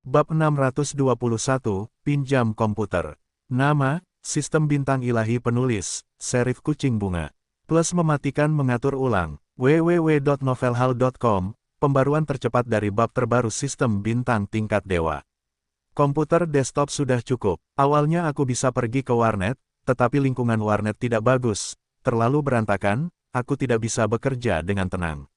Bab 621, Pinjam Komputer. Nama, Sistem Bintang Ilahi Penulis, Serif Kucing Bunga. Plus mematikan mengatur ulang, www.novelhal.com, pembaruan tercepat dari bab terbaru Sistem Bintang Tingkat Dewa. Komputer desktop sudah cukup. Awalnya aku bisa pergi ke warnet, tetapi lingkungan warnet tidak bagus, terlalu berantakan, aku tidak bisa bekerja dengan tenang.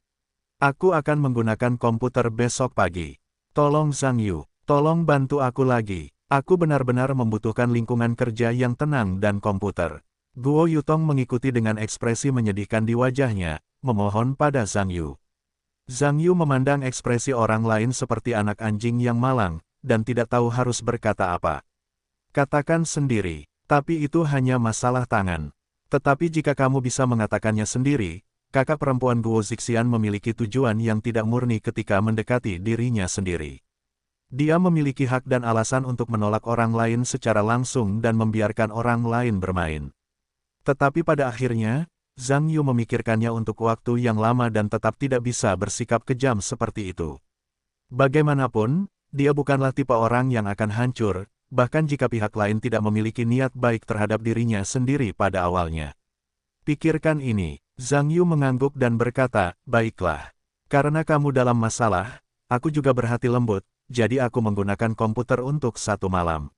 Aku akan menggunakan komputer besok pagi. Tolong Zhang Yu. Tolong bantu aku lagi. Aku benar-benar membutuhkan lingkungan kerja yang tenang dan komputer. Guo Yutong mengikuti dengan ekspresi menyedihkan di wajahnya, memohon pada Zhang Yu. Zhang Yu memandang ekspresi orang lain seperti anak anjing yang malang, dan tidak tahu harus berkata apa. Katakan sendiri, tapi itu hanya masalah tangan. Tetapi jika kamu bisa mengatakannya sendiri, kakak perempuan Guo Zixian memiliki tujuan yang tidak murni ketika mendekati dirinya sendiri. Dia memiliki hak dan alasan untuk menolak orang lain secara langsung dan membiarkan orang lain bermain. Tetapi pada akhirnya, Zhang Yu memikirkannya untuk waktu yang lama dan tetap tidak bisa bersikap kejam seperti itu. Bagaimanapun, dia bukanlah tipe orang yang akan hancur, bahkan jika pihak lain tidak memiliki niat baik terhadap dirinya sendiri pada awalnya. Pikirkan ini, Zhang Yu mengangguk dan berkata, baiklah. Karena kamu dalam masalah, aku juga berhati lembut. Jadi aku menggunakan komputer untuk 1 malam.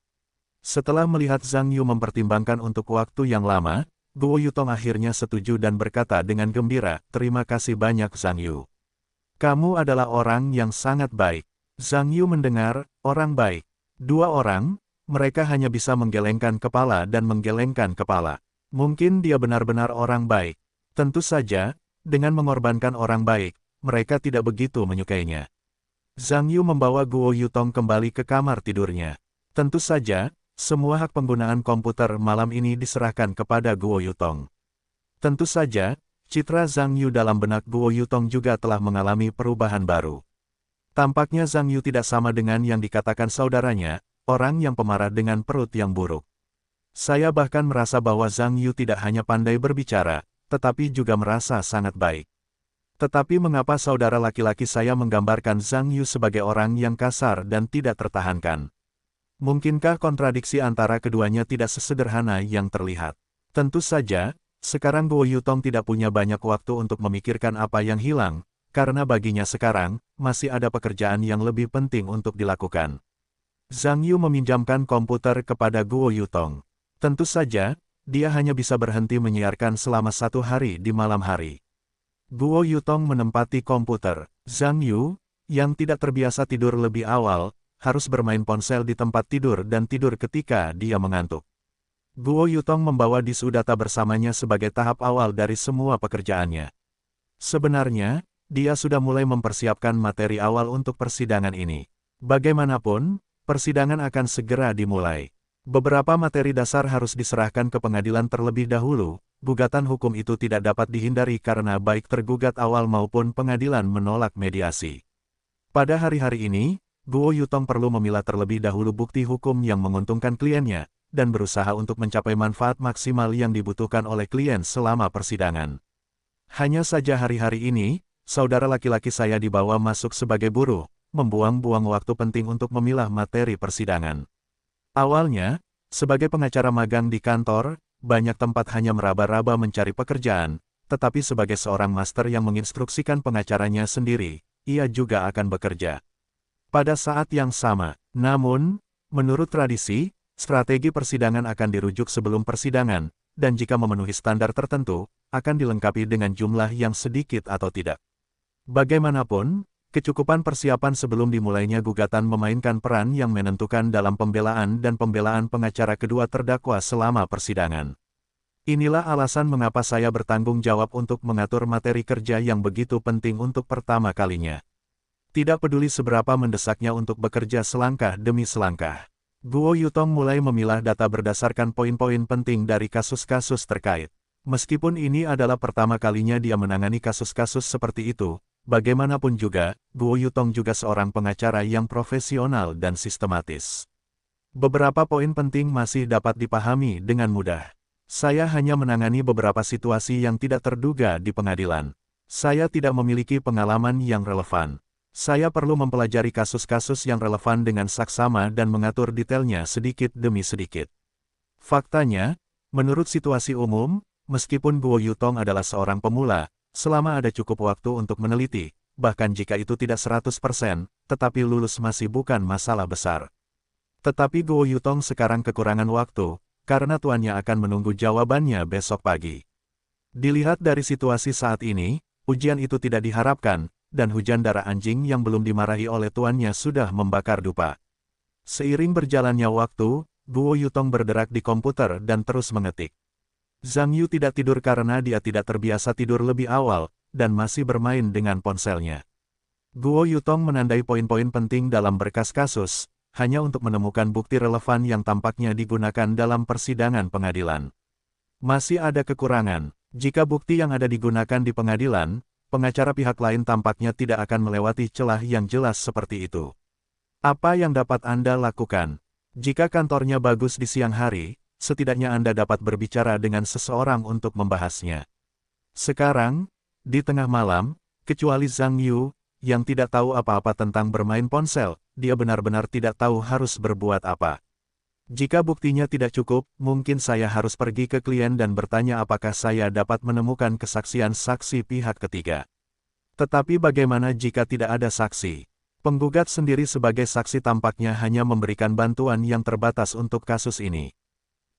Setelah melihat Zhang Yu mempertimbangkan untuk waktu yang lama, Guo Yutong akhirnya setuju dan berkata dengan gembira, terima kasih banyak Zhang Yu. Kamu adalah orang yang sangat baik. Zhang Yu mendengar, orang baik. 2 orang, mereka hanya bisa menggelengkan kepala dan menggelengkan kepala. Mungkin dia benar-benar orang baik. Tentu saja, dengan mengorbankan orang baik, mereka tidak begitu menyukainya. Zhang Yu membawa Guo Yutong kembali ke kamar tidurnya. Tentu saja, semua hak penggunaan komputer malam ini diserahkan kepada Guo Yutong. Tentu saja, citra Zhang Yu dalam benak Guo Yutong juga telah mengalami perubahan baru. Tampaknya Zhang Yu tidak sama dengan yang dikatakan saudaranya, orang yang pemarah dengan perut yang buruk. Saya bahkan merasa bahwa Zhang Yu tidak hanya pandai berbicara, tetapi juga merasa sangat baik. Tetapi mengapa saudara laki-laki saya menggambarkan Zhang Yu sebagai orang yang kasar dan tidak tertahankan? Mungkinkah kontradiksi antara keduanya tidak sesederhana yang terlihat? Tentu saja, sekarang Guo Yutong tidak punya banyak waktu untuk memikirkan apa yang hilang, karena baginya sekarang, masih ada pekerjaan yang lebih penting untuk dilakukan. Zhang Yu meminjamkan komputer kepada Guo Yutong. Tentu saja, dia hanya bisa berhenti menyiarkan selama 1 hari di malam hari. Guo Yutong menempati komputer. Zhang Yu, yang tidak terbiasa tidur lebih awal, harus bermain ponsel di tempat tidur dan tidur ketika dia mengantuk. Guo Yutong membawa disk data bersamanya sebagai tahap awal dari semua pekerjaannya. Sebenarnya, dia sudah mulai mempersiapkan materi awal untuk persidangan ini. Bagaimanapun, persidangan akan segera dimulai. Beberapa materi dasar harus diserahkan ke pengadilan terlebih dahulu. Gugatan hukum itu tidak dapat dihindari karena baik tergugat awal maupun pengadilan menolak mediasi. Pada hari-hari ini, Guo Yutong perlu memilah terlebih dahulu bukti hukum yang menguntungkan kliennya, dan berusaha untuk mencapai manfaat maksimal yang dibutuhkan oleh klien selama persidangan. Hanya saja hari-hari ini, saudara laki-laki saya dibawa masuk sebagai buruh, membuang-buang waktu penting untuk memilah materi persidangan. Awalnya, sebagai pengacara magang di kantor, banyak tempat hanya meraba-raba mencari pekerjaan, tetapi sebagai seorang master yang menginstruksikan pengacaranya sendiri, ia juga akan bekerja. Pada saat yang sama, namun, menurut tradisi, strategi persidangan akan dirujuk sebelum persidangan, dan jika memenuhi standar tertentu, akan dilengkapi dengan jumlah yang sedikit atau tidak. Bagaimanapun, kecukupan persiapan sebelum dimulainya gugatan memainkan peran yang menentukan dalam pembelaan dan pembelaan pengacara kedua terdakwa selama persidangan. Inilah alasan mengapa saya bertanggung jawab untuk mengatur materi kerja yang begitu penting untuk pertama kalinya. Tidak peduli seberapa mendesaknya untuk bekerja selangkah demi selangkah. Guo Yutong mulai memilah data berdasarkan poin-poin penting dari kasus-kasus terkait. Meskipun ini adalah pertama kalinya dia menangani kasus-kasus seperti itu, bagaimanapun juga, Guo Yutong juga seorang pengacara yang profesional dan sistematis. Beberapa poin penting masih dapat dipahami dengan mudah. Saya hanya menangani beberapa situasi yang tidak terduga di pengadilan. Saya tidak memiliki pengalaman yang relevan. Saya perlu mempelajari kasus-kasus yang relevan dengan saksama dan mengatur detailnya sedikit demi sedikit. Faktanya, menurut situasi umum, meskipun Guo Yutong adalah seorang pemula, selama ada cukup waktu untuk meneliti, bahkan jika itu tidak 100%, tetapi lulus masih bukan masalah besar. Tetapi Guo Yutong sekarang kekurangan waktu, karena tuannya akan menunggu jawabannya besok pagi. Dilihat dari situasi saat ini, ujian itu tidak diharapkan, dan hujan darah anjing yang belum dimarahi oleh tuannya sudah membakar dupa. Seiring berjalannya waktu, Guo Yutong berderak di komputer dan terus mengetik. Zhang Yu tidak tidur karena dia tidak terbiasa tidur lebih awal, dan masih bermain dengan ponselnya. Guo Yutong menandai poin-poin penting dalam berkas kasus, hanya untuk menemukan bukti relevan yang tampaknya digunakan dalam persidangan pengadilan. Masih ada kekurangan. Jika bukti yang ada digunakan di pengadilan, pengacara pihak lain tampaknya tidak akan melewati celah yang jelas seperti itu. Apa yang dapat Anda lakukan? Jika kantornya bagus di siang hari, setidaknya Anda dapat berbicara dengan seseorang untuk membahasnya. Sekarang, di tengah malam, kecuali Zhang Yu, yang tidak tahu apa-apa tentang bermain ponsel, dia benar-benar tidak tahu harus berbuat apa. Jika buktinya tidak cukup, mungkin saya harus pergi ke klien dan bertanya apakah saya dapat menemukan kesaksian saksi pihak ketiga. Tetapi bagaimana jika tidak ada saksi? Penggugat sendiri sebagai saksi tampaknya hanya memberikan bantuan yang terbatas untuk kasus ini.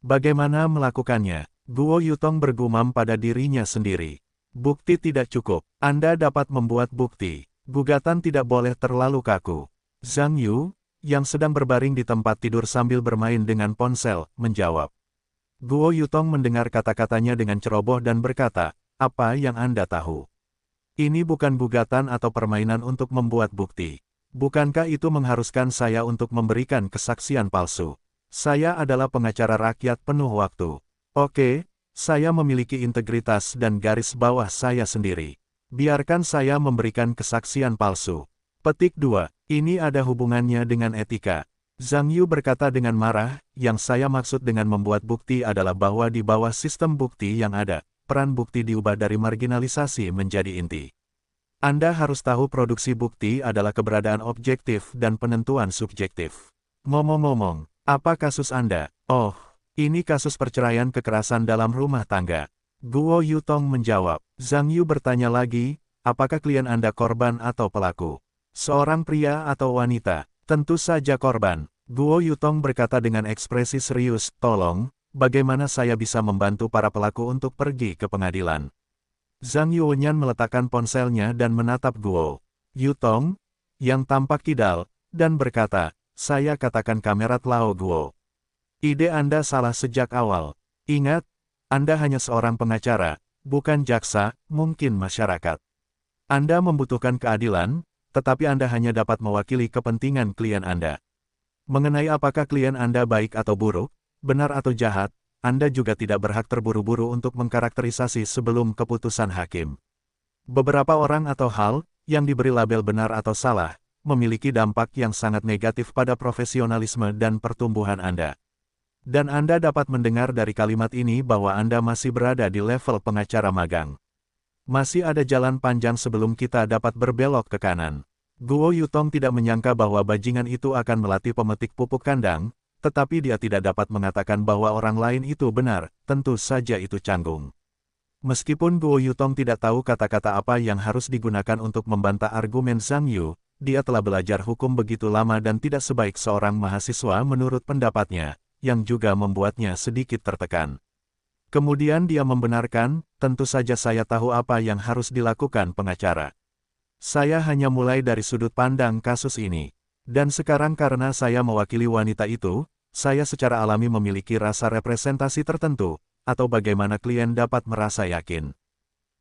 Bagaimana melakukannya? Guo Yutong bergumam pada dirinya sendiri. Bukti tidak cukup. Anda dapat membuat bukti. Gugatan tidak boleh terlalu kaku. Zhang Yu, yang sedang berbaring di tempat tidur sambil bermain dengan ponsel, menjawab. Guo Yutong mendengar kata-katanya dengan ceroboh dan berkata, "Apa yang Anda tahu? Ini bukan gugatan atau permainan untuk membuat bukti. Bukankah itu mengharuskan saya untuk memberikan kesaksian palsu? Saya adalah pengacara rakyat penuh waktu. Oke, saya memiliki integritas dan garis bawah saya sendiri. Biarkan saya memberikan kesaksian palsu." Petik 2. Ini ada hubungannya dengan etika. Zhang Yu berkata dengan marah, yang saya maksud dengan membuat bukti adalah bahwa di bawah sistem bukti yang ada, peran bukti diubah dari marginalisasi menjadi inti. Anda harus tahu produksi bukti adalah keberadaan objektif dan penentuan subjektif. Ngomong-ngomong, apa kasus Anda? Oh, ini kasus perceraian kekerasan dalam rumah tangga. Guo Yutong menjawab. Zhang Yu bertanya lagi, apakah klien Anda korban atau pelaku? Seorang pria atau wanita? Tentu saja korban. Guo Yutong berkata dengan ekspresi serius, tolong, bagaimana saya bisa membantu para pelaku untuk pergi ke pengadilan? Zhang Yuanyan meletakkan ponselnya dan menatap Guo Yutong, yang tampak kidal, dan berkata, saya katakan kamerat Lao Guo. Ide Anda salah sejak awal. Ingat, Anda hanya seorang pengacara, bukan jaksa, mungkin masyarakat. Anda membutuhkan keadilan, tetapi Anda hanya dapat mewakili kepentingan klien Anda. Mengenai apakah klien Anda baik atau buruk, benar atau jahat, Anda juga tidak berhak terburu-buru untuk mengkarakterisasi sebelum keputusan hakim. Beberapa orang atau hal, yang diberi label benar atau salah, memiliki dampak yang sangat negatif pada profesionalisme dan pertumbuhan Anda. Dan Anda dapat mendengar dari kalimat ini bahwa Anda masih berada di level pengacara magang. Masih ada jalan panjang sebelum kita dapat berbelok ke kanan. Guo Yutong tidak menyangka bahwa bajingan itu akan melatih pemetik pupuk kandang, tetapi dia tidak dapat mengatakan bahwa orang lain itu benar, tentu saja itu canggung. Meskipun Guo Yutong tidak tahu kata-kata apa yang harus digunakan untuk membantah argumen Zhang Yu, dia telah belajar hukum begitu lama dan tidak sebaik seorang mahasiswa menurut pendapatnya, yang juga membuatnya sedikit tertekan. Kemudian dia membenarkan, tentu saja saya tahu apa yang harus dilakukan pengacara. Saya hanya mulai dari sudut pandang kasus ini. Dan sekarang karena saya mewakili wanita itu, saya secara alami memiliki rasa representasi tertentu, atau bagaimana klien dapat merasa yakin.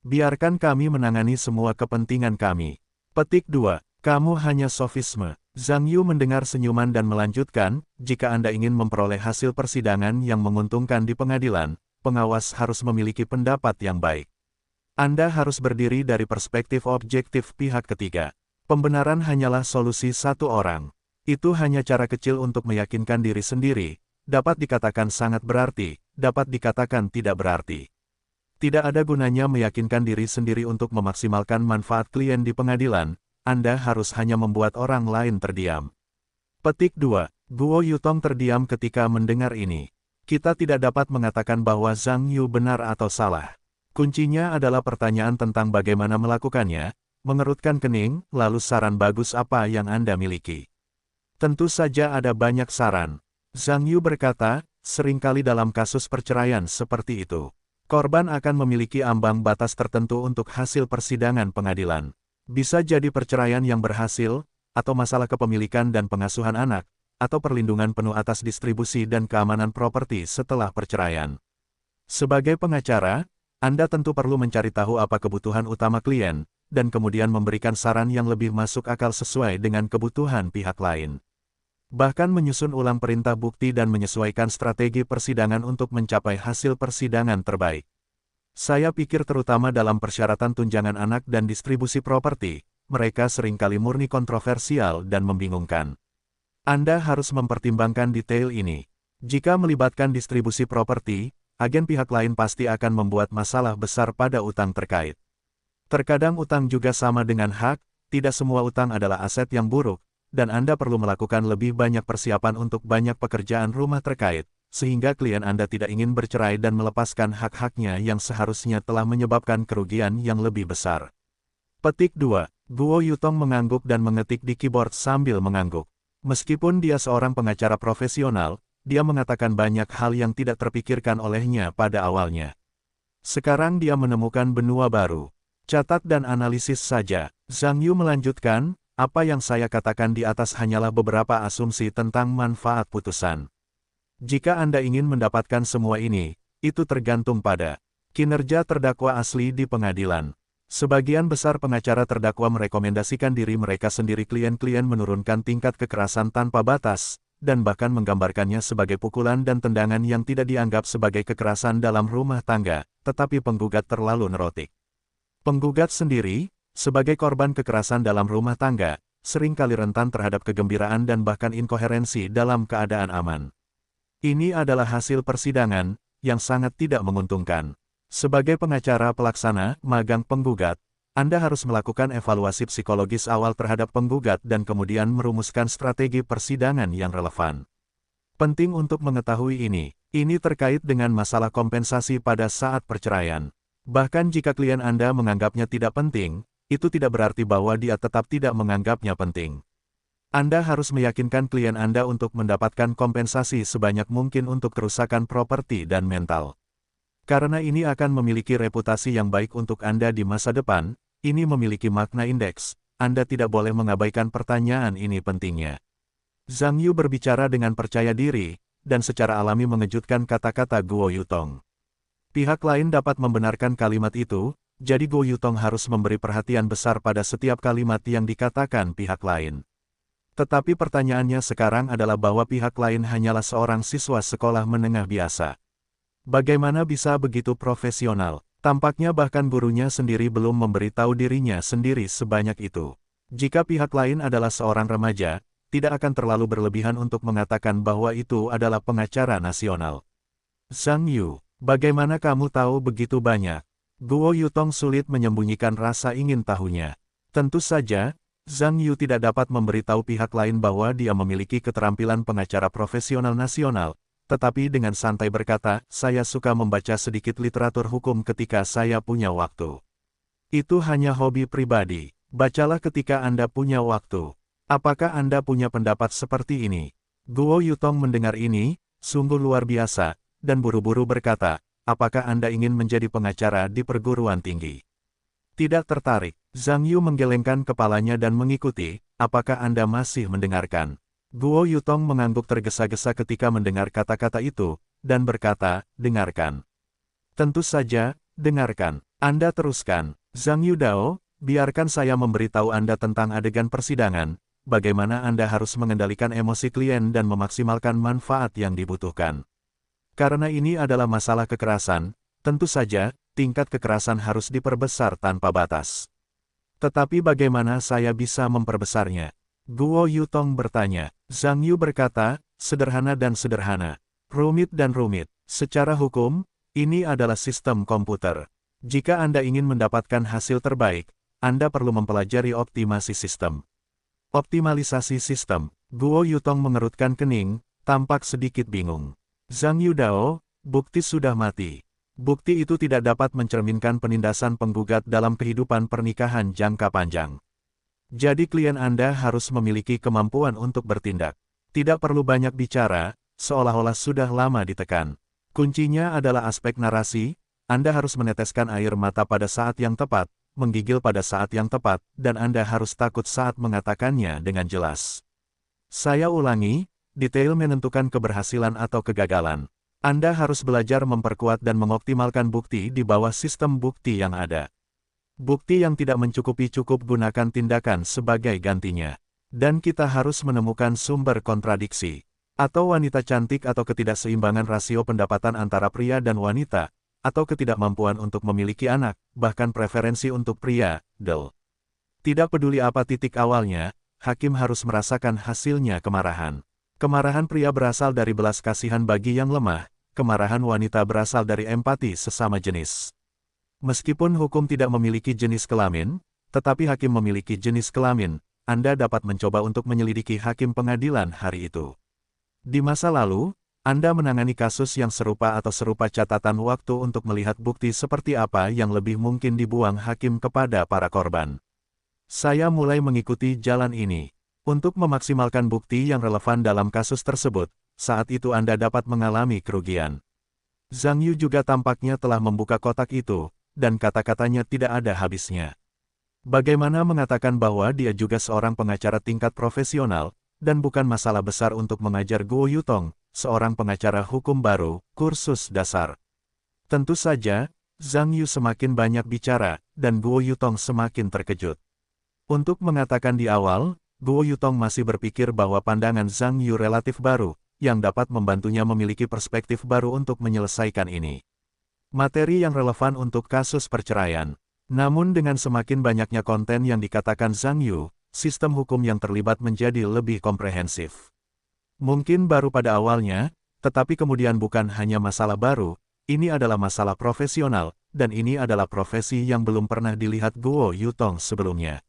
Biarkan kami menangani semua kepentingan kami. Petik 2. Kamu hanya sofisme. Zhang Yu mendengar senyuman dan melanjutkan, jika Anda ingin memperoleh hasil persidangan yang menguntungkan di pengadilan, pengawas harus memiliki pendapat yang baik. Anda harus berdiri dari perspektif objektif pihak ketiga. Pembenaran hanyalah solusi satu orang. Itu hanya cara kecil untuk meyakinkan diri sendiri, dapat dikatakan sangat berarti, dapat dikatakan tidak berarti. Tidak ada gunanya meyakinkan diri sendiri untuk memaksimalkan manfaat klien di pengadilan, Anda harus hanya membuat orang lain terdiam. Petik 2. Guo Yutong terdiam ketika mendengar ini. Kita tidak dapat mengatakan bahwa Zhang Yu benar atau salah. Kuncinya adalah pertanyaan tentang bagaimana melakukannya, mengerutkan kening, lalu saran bagus apa yang Anda miliki. Tentu saja ada banyak saran. Zhang Yu berkata, seringkali dalam kasus perceraian seperti itu, korban akan memiliki ambang batas tertentu untuk hasil persidangan pengadilan. Bisa jadi perceraian yang berhasil, atau masalah kepemilikan dan pengasuhan anak, atau perlindungan penuh atas distribusi dan keamanan properti setelah perceraian. Sebagai pengacara, Anda tentu perlu mencari tahu apa kebutuhan utama klien, dan kemudian memberikan saran yang lebih masuk akal sesuai dengan kebutuhan pihak lain. Bahkan menyusun ulang perintah bukti dan menyesuaikan strategi persidangan untuk mencapai hasil persidangan terbaik. Saya pikir terutama dalam persyaratan tunjangan anak dan distribusi properti, mereka seringkali murni kontroversial dan membingungkan. Anda harus mempertimbangkan detail ini. Jika melibatkan distribusi properti, agen pihak lain pasti akan membuat masalah besar pada utang terkait. Terkadang utang juga sama dengan hak, tidak semua utang adalah aset yang buruk, dan Anda perlu melakukan lebih banyak persiapan untuk banyak pekerjaan rumah terkait, sehingga klien Anda tidak ingin bercerai dan melepaskan hak-haknya yang seharusnya telah menyebabkan kerugian yang lebih besar. Petik 2. Guo Yutong mengangguk dan mengetik di keyboard sambil mengangguk. Meskipun dia seorang pengacara profesional, dia mengatakan banyak hal yang tidak terpikirkan olehnya pada awalnya. Sekarang dia menemukan benua baru. Catat dan analisis saja. Zhang Yu melanjutkan, apa yang saya katakan di atas hanyalah beberapa asumsi tentang manfaat putusan. Jika Anda ingin mendapatkan semua ini, itu tergantung pada kinerja terdakwa asli di pengadilan. Sebagian besar pengacara terdakwa merekomendasikan diri mereka sendiri klien-klien menurunkan tingkat kekerasan tanpa batas, dan bahkan menggambarkannya sebagai pukulan dan tendangan yang tidak dianggap sebagai kekerasan dalam rumah tangga, tetapi penggugat terlalu neurotik. Penggugat sendiri, sebagai korban kekerasan dalam rumah tangga, seringkali rentan terhadap kegembiraan dan bahkan inkoherensi dalam keadaan aman. Ini adalah hasil persidangan, yang sangat tidak menguntungkan. Sebagai pengacara pelaksana, magang penggugat, Anda harus melakukan evaluasi psikologis awal terhadap penggugat dan kemudian merumuskan strategi persidangan yang relevan. Penting untuk mengetahui ini terkait dengan masalah kompensasi pada saat perceraian. Bahkan jika klien Anda menganggapnya tidak penting, itu tidak berarti bahwa dia tetap tidak menganggapnya penting. Anda harus meyakinkan klien Anda untuk mendapatkan kompensasi sebanyak mungkin untuk kerusakan properti dan mental. Karena ini akan memiliki reputasi yang baik untuk Anda di masa depan, ini memiliki makna indeks, Anda tidak boleh mengabaikan pertanyaan ini pentingnya. Zhang Yu berbicara dengan percaya diri, dan secara alami mengejutkan kata-kata Guo Yutong. Pihak lain dapat membenarkan kalimat itu, jadi Guo Yutong harus memberi perhatian besar pada setiap kalimat yang dikatakan pihak lain. Tetapi pertanyaannya sekarang adalah bahwa pihak lain hanyalah seorang siswa sekolah menengah biasa. Bagaimana bisa begitu profesional? Tampaknya bahkan gurunya sendiri belum memberitahu dirinya sendiri sebanyak itu. Jika pihak lain adalah seorang remaja, tidak akan terlalu berlebihan untuk mengatakan bahwa itu adalah pengacara nasional. Zhang Yu, bagaimana kamu tahu begitu banyak? Guo Yutong sulit menyembunyikan rasa ingin tahunya. Tentu saja, Zhang Yu tidak dapat memberitahu pihak lain bahwa dia memiliki keterampilan pengacara profesional nasional, tetapi dengan santai berkata, saya suka membaca sedikit literatur hukum ketika saya punya waktu. Itu hanya hobi pribadi. Bacalah ketika Anda punya waktu. Apakah Anda punya pendapat seperti ini? Guo Yutong mendengar ini, sungguh luar biasa, dan buru-buru berkata, apakah Anda ingin menjadi pengacara di perguruan tinggi? Tidak tertarik. Zhang Yu menggelengkan kepalanya dan mengikuti, apakah Anda masih mendengarkan? Guo Yutong mengangguk tergesa-gesa ketika mendengar kata-kata itu, dan berkata, dengarkan. Tentu saja, dengarkan. Anda teruskan. Zhang Yu Dao, biarkan saya memberitahu Anda tentang adegan persidangan, bagaimana Anda harus mengendalikan emosi klien dan memaksimalkan manfaat yang dibutuhkan. Karena ini adalah masalah kekerasan, tentu saja, tingkat kekerasan harus diperbesar tanpa batas. Tetapi bagaimana saya bisa memperbesarnya? Guo Yutong bertanya. Zhang Yu berkata, sederhana dan sederhana. Rumit dan rumit. Secara hukum, ini adalah sistem komputer. Jika Anda ingin mendapatkan hasil terbaik, Anda perlu mempelajari optimasi sistem. Optimalisasi sistem. Guo Yutong mengerutkan kening, tampak sedikit bingung. Zhang Yudao, bukti sudah mati. Bukti itu tidak dapat mencerminkan penindasan penggugat dalam kehidupan pernikahan jangka panjang. Jadi klien Anda harus memiliki kemampuan untuk bertindak. Tidak perlu banyak bicara, seolah-olah sudah lama ditekan. Kuncinya adalah aspek narasi. Anda harus meneteskan air mata pada saat yang tepat, menggigil pada saat yang tepat, dan Anda harus takut saat mengatakannya dengan jelas. Saya ulangi, detail menentukan keberhasilan atau kegagalan. Anda harus belajar memperkuat dan mengoptimalkan bukti di bawah sistem bukti yang ada. Bukti yang tidak mencukupi cukup gunakan tindakan sebagai gantinya. Dan kita harus menemukan sumber kontradiksi. Atau wanita cantik atau ketidakseimbangan rasio pendapatan antara pria dan wanita, atau ketidakmampuan untuk memiliki anak, bahkan preferensi untuk pria, Tidak peduli apa titik awalnya, hakim harus merasakan hasilnya kemarahan. Kemarahan pria berasal dari belas kasihan bagi yang lemah, kemarahan wanita berasal dari empati sesama jenis. Meskipun hukum tidak memiliki jenis kelamin, tetapi hakim memiliki jenis kelamin, Anda dapat mencoba untuk menyelidiki hakim pengadilan hari itu. Di masa lalu, Anda menangani kasus yang serupa atau serupa catatan waktu untuk melihat bukti seperti apa yang lebih mungkin dibuang hakim kepada para korban. Saya mulai mengikuti jalan ini. Untuk memaksimalkan bukti yang relevan dalam kasus tersebut, saat itu Anda dapat mengalami kerugian. Zhang Yu juga tampaknya telah membuka kotak itu, dan kata-katanya tidak ada habisnya. Bagaimana mengatakan bahwa dia juga seorang pengacara tingkat profesional, dan bukan masalah besar untuk mengajar Guo Yutong, seorang pengacara hukum baru, kursus dasar. Tentu saja, Zhang Yu semakin banyak bicara, dan Guo Yutong semakin terkejut. Untuk mengatakan di awal, Guo Yutong masih berpikir bahwa pandangan Zhang Yu relatif baru, yang dapat membantunya memiliki perspektif baru untuk menyelesaikan ini. Materi yang relevan untuk kasus perceraian. Namun dengan semakin banyaknya konten yang dikatakan Zhang Yu, sistem hukum yang terlibat menjadi lebih komprehensif. Mungkin baru pada awalnya, tetapi kemudian bukan hanya masalah baru, ini adalah masalah profesional, dan ini adalah profesi yang belum pernah dilihat Guo Yutong sebelumnya.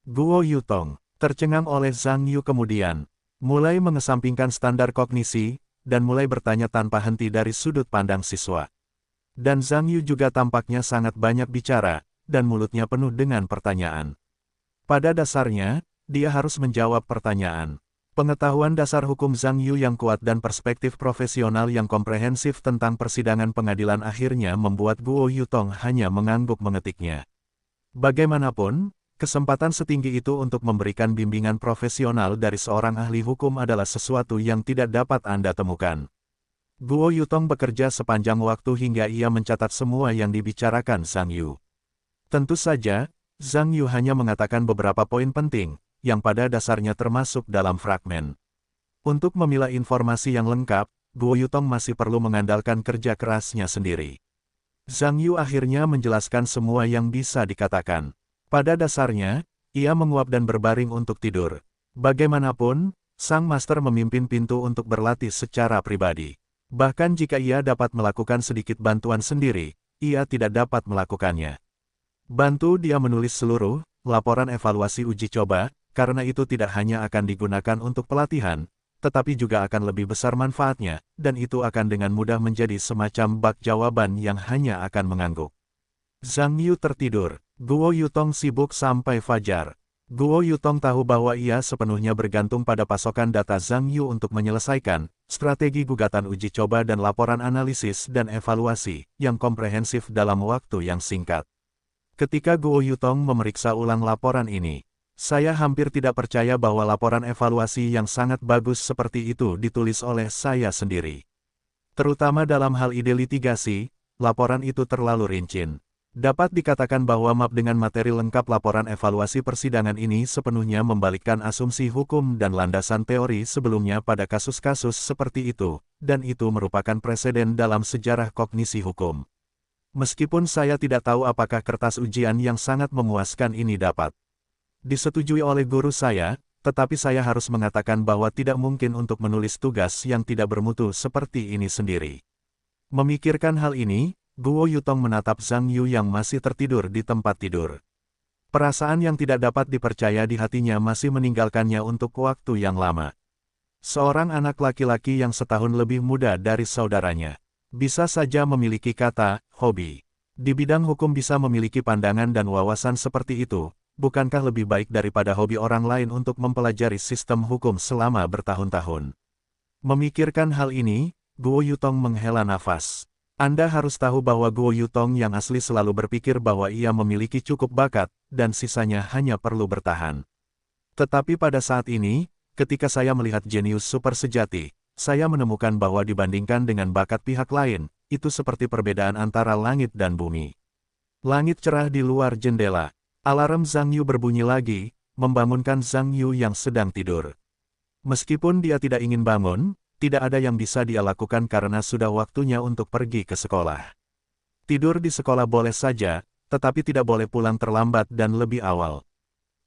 Guo Yutong, tercengang oleh Zhang Yu kemudian, mulai mengesampingkan standar kognisi, dan mulai bertanya tanpa henti dari sudut pandang siswa. Dan Zhang Yu juga tampaknya sangat banyak bicara, dan mulutnya penuh dengan pertanyaan. Pada dasarnya, dia harus menjawab pertanyaan. Pengetahuan dasar hukum Zhang Yu yang kuat dan perspektif profesional yang komprehensif tentang persidangan pengadilan akhirnya membuat Guo Yutong hanya mengangguk mengetiknya. Bagaimanapun, kesempatan setinggi itu untuk memberikan bimbingan profesional dari seorang ahli hukum adalah sesuatu yang tidak dapat Anda temukan. Guo Yutong bekerja sepanjang waktu hingga ia mencatat semua yang dibicarakan Zhang Yu. Tentu saja, Zhang Yu hanya mengatakan beberapa poin penting, yang pada dasarnya termasuk dalam fragmen. Untuk memilah informasi yang lengkap, Guo Yutong masih perlu mengandalkan kerja kerasnya sendiri. Zhang Yu akhirnya menjelaskan semua yang bisa dikatakan. Pada dasarnya, ia menguap dan berbaring untuk tidur. Bagaimanapun, sang master memimpin pintu untuk berlatih secara pribadi. Bahkan jika ia dapat melakukan sedikit bantuan sendiri, ia tidak dapat melakukannya. Bantu dia menulis seluruh laporan evaluasi uji coba, karena itu tidak hanya akan digunakan untuk pelatihan, tetapi juga akan lebih besar manfaatnya, dan itu akan dengan mudah menjadi semacam bak jawaban yang hanya akan mengangguk. Zhang Yu tertidur. Guo Yutong sibuk sampai fajar. Guo Yutong tahu bahwa ia sepenuhnya bergantung pada pasokan data Zhang Yu untuk menyelesaikan strategi gugatan uji coba dan laporan analisis dan evaluasi yang komprehensif dalam waktu yang singkat. Ketika Guo Yutong memeriksa ulang laporan ini, saya hampir tidak percaya bahwa laporan evaluasi yang sangat bagus seperti itu ditulis oleh saya sendiri. Terutama dalam hal ide litigasi, laporan itu terlalu rinci. Dapat dikatakan bahwa map dengan materi lengkap laporan evaluasi persidangan ini sepenuhnya membalikkan asumsi hukum dan landasan teori sebelumnya pada kasus-kasus seperti itu, dan itu merupakan preseden dalam sejarah kognisi hukum. Meskipun saya tidak tahu apakah kertas ujian yang sangat memuaskan ini dapat disetujui oleh guru saya, tetapi saya harus mengatakan bahwa tidak mungkin untuk menulis tugas yang tidak bermutu seperti ini sendiri. Memikirkan hal ini, Guo Yutong menatap Zhang Yu yang masih tertidur di tempat tidur. Perasaan yang tidak dapat dipercaya di hatinya masih meninggalkannya untuk waktu yang lama. Seorang anak laki-laki yang setahun lebih muda dari saudaranya, bisa saja memiliki kata, hobi. Di bidang hukum bisa memiliki pandangan dan wawasan seperti itu, bukankah lebih baik daripada hobi orang lain untuk mempelajari sistem hukum selama bertahun-tahun? Memikirkan hal ini, Guo Yutong menghela nafas. Anda harus tahu bahwa Guo Yutong yang asli selalu berpikir bahwa ia memiliki cukup bakat, dan sisanya hanya perlu bertahan. Tetapi pada saat ini, ketika saya melihat jenius super sejati, saya menemukan bahwa dibandingkan dengan bakat pihak lain, itu seperti perbedaan antara langit dan bumi. Langit cerah di luar jendela. Alarm Zhang Yu berbunyi lagi, membangunkan Zhang Yu yang sedang tidur. Meskipun dia tidak ingin bangun, tidak ada yang bisa dia lakukan karena sudah waktunya untuk pergi ke sekolah. Tidur di sekolah boleh saja, tetapi tidak boleh pulang terlambat dan lebih awal.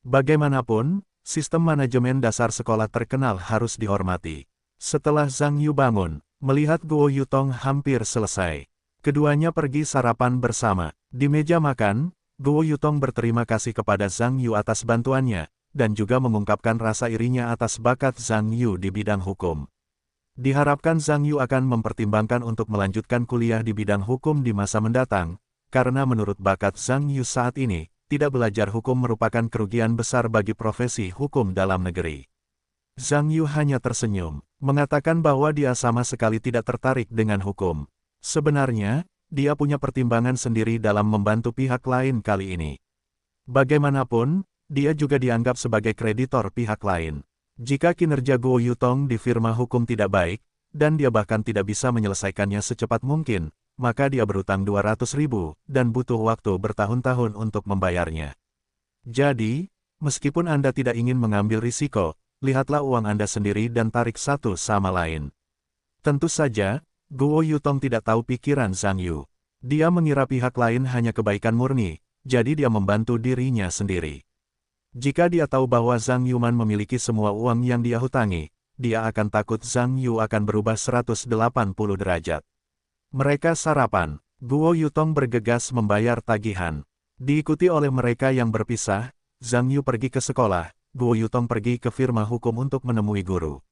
Bagaimanapun, sistem manajemen dasar sekolah terkenal harus dihormati. Setelah Zhang Yu bangun, melihat Guo Yutong hampir selesai. Keduanya pergi sarapan bersama. Di meja makan, Guo Yutong berterima kasih kepada Zhang Yu atas bantuannya, dan juga mengungkapkan rasa irinya atas bakat Zhang Yu di bidang hukum. Diharapkan Zhang Yu akan mempertimbangkan untuk melanjutkan kuliah di bidang hukum di masa mendatang, karena menurut bakat Zhang Yu saat ini, tidak belajar hukum merupakan kerugian besar bagi profesi hukum dalam negeri. Zhang Yu hanya tersenyum, mengatakan bahwa dia sama sekali tidak tertarik dengan hukum. Sebenarnya, dia punya pertimbangan sendiri dalam membantu pihak lain kali ini. Bagaimanapun, dia juga dianggap sebagai kreditor pihak lain. Jika kinerja Guo Yutong di firma hukum tidak baik, dan dia bahkan tidak bisa menyelesaikannya secepat mungkin, maka dia berutang 200.000, dan butuh waktu bertahun-tahun untuk membayarnya. Jadi, meskipun Anda tidak ingin mengambil risiko, lihatlah uang Anda sendiri dan tarik satu sama lain. Tentu saja, Guo Yutong tidak tahu pikiran Zhang Yu. Dia mengira pihak lain hanya kebaikan murni, jadi dia membantu dirinya sendiri. Jika dia tahu bahwa Zhang Yuman memiliki semua uang yang dia hutangi, dia akan takut Zhang Yu akan berubah 180 derajat. Mereka sarapan. Guo Yutong bergegas membayar tagihan. Diikuti oleh mereka yang berpisah, Zhang Yu pergi ke sekolah, Guo Yutong pergi ke firma hukum untuk menemui guru.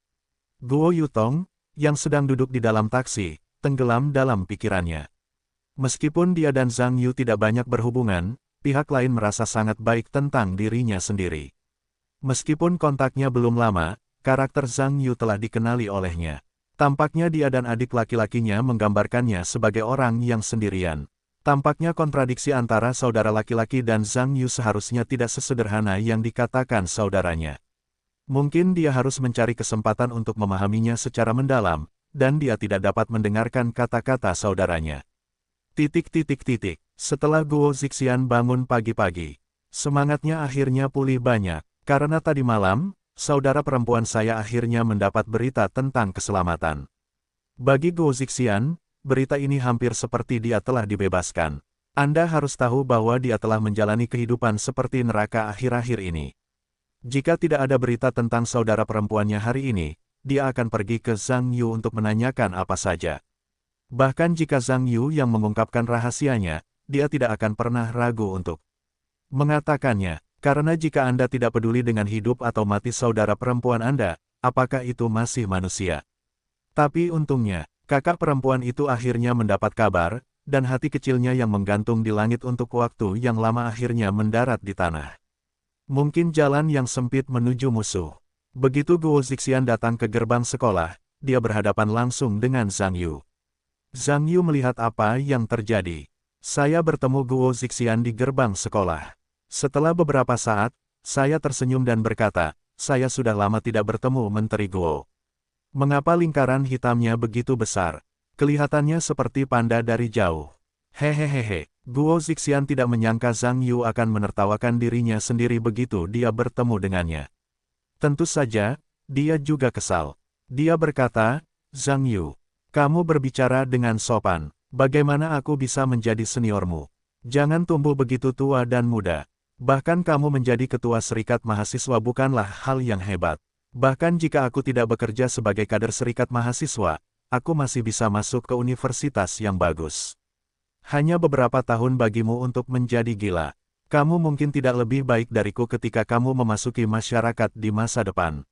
Guo Yutong, yang sedang duduk di dalam taksi, tenggelam dalam pikirannya. Meskipun dia dan Zhang Yu tidak banyak berhubungan, pihak lain merasa sangat baik tentang dirinya sendiri. Meskipun kontaknya belum lama, karakter Zhang Yu telah dikenali olehnya. Tampaknya dia dan adik laki-lakinya menggambarkannya sebagai orang yang sendirian. Tampaknya kontradiksi antara saudara laki-laki dan Zhang Yu seharusnya tidak sesederhana yang dikatakan saudaranya. Mungkin dia harus mencari kesempatan untuk memahaminya secara mendalam, dan dia tidak dapat mendengarkan kata-kata saudaranya. Setelah Guo Zixian bangun pagi-pagi, semangatnya akhirnya pulih banyak, karena tadi malam, saudara perempuan saya akhirnya mendapat berita tentang keselamatan. Bagi Guo Zixian, berita ini hampir seperti dia telah dibebaskan. Anda harus tahu bahwa dia telah menjalani kehidupan seperti neraka akhir-akhir ini. Jika tidak ada berita tentang saudara perempuannya hari ini, dia akan pergi ke Zhang Yu untuk menanyakan apa saja. Bahkan jika Zhang Yu yang mengungkapkan rahasianya, dia tidak akan pernah ragu untuk mengatakannya, karena jika Anda tidak peduli dengan hidup atau mati saudara perempuan Anda, apakah itu masih manusia? Tapi untungnya, kakak perempuan itu akhirnya mendapat kabar, dan hati kecilnya yang menggantung di langit untuk waktu yang lama akhirnya mendarat di tanah. Mungkin jalan yang sempit menuju musuh. Begitu Guo Zixian datang ke gerbang sekolah, dia berhadapan langsung dengan Zhang Yu. Zhang Yu melihat apa yang terjadi. Saya bertemu Guo Zixian di gerbang sekolah. Setelah beberapa saat, saya tersenyum dan berkata, saya sudah lama tidak bertemu Menteri Guo. Mengapa lingkaran hitamnya begitu besar? Kelihatannya seperti panda dari jauh. Hehehehe, Guo Zixian tidak menyangka Zhang Yu akan menertawakan dirinya sendiri begitu dia bertemu dengannya. Tentu saja, dia juga kesal. Dia berkata, Zhang Yu, kamu berbicara dengan sopan. Bagaimana aku bisa menjadi seniormu? Jangan tumbuh begitu tua dan muda. Bahkan kamu menjadi ketua serikat mahasiswa bukanlah hal yang hebat. Bahkan jika aku tidak bekerja sebagai kader serikat mahasiswa, aku masih bisa masuk ke universitas yang bagus. Hanya beberapa tahun bagimu untuk menjadi gila. Kamu mungkin tidak lebih baik dariku ketika kamu memasuki masyarakat di masa depan.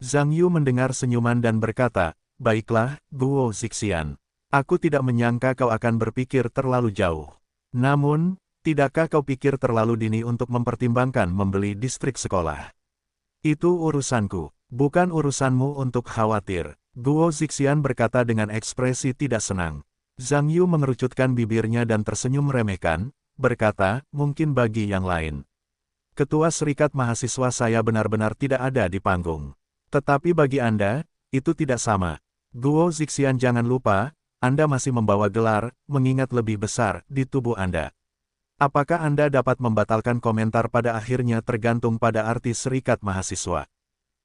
Zhang Yu mendengar senyuman dan berkata, baiklah, Guo Zixian. Aku tidak menyangka kau akan berpikir terlalu jauh. Namun, tidakkah kau pikir terlalu dini untuk mempertimbangkan membeli distrik sekolah? Itu urusanku, bukan urusanmu untuk khawatir. Guo Zixian berkata dengan ekspresi tidak senang. Zhang Yu mengerucutkan bibirnya dan tersenyum meremehkan, berkata, mungkin bagi yang lain. Ketua Serikat Mahasiswa saya benar-benar tidak ada di panggung. Tetapi bagi Anda, itu tidak sama. Guo Zixian, jangan lupa, Anda masih membawa gelar, mengingat lebih besar, di tubuh Anda. Apakah Anda dapat membatalkan komentar pada akhirnya tergantung pada arti Serikat Mahasiswa?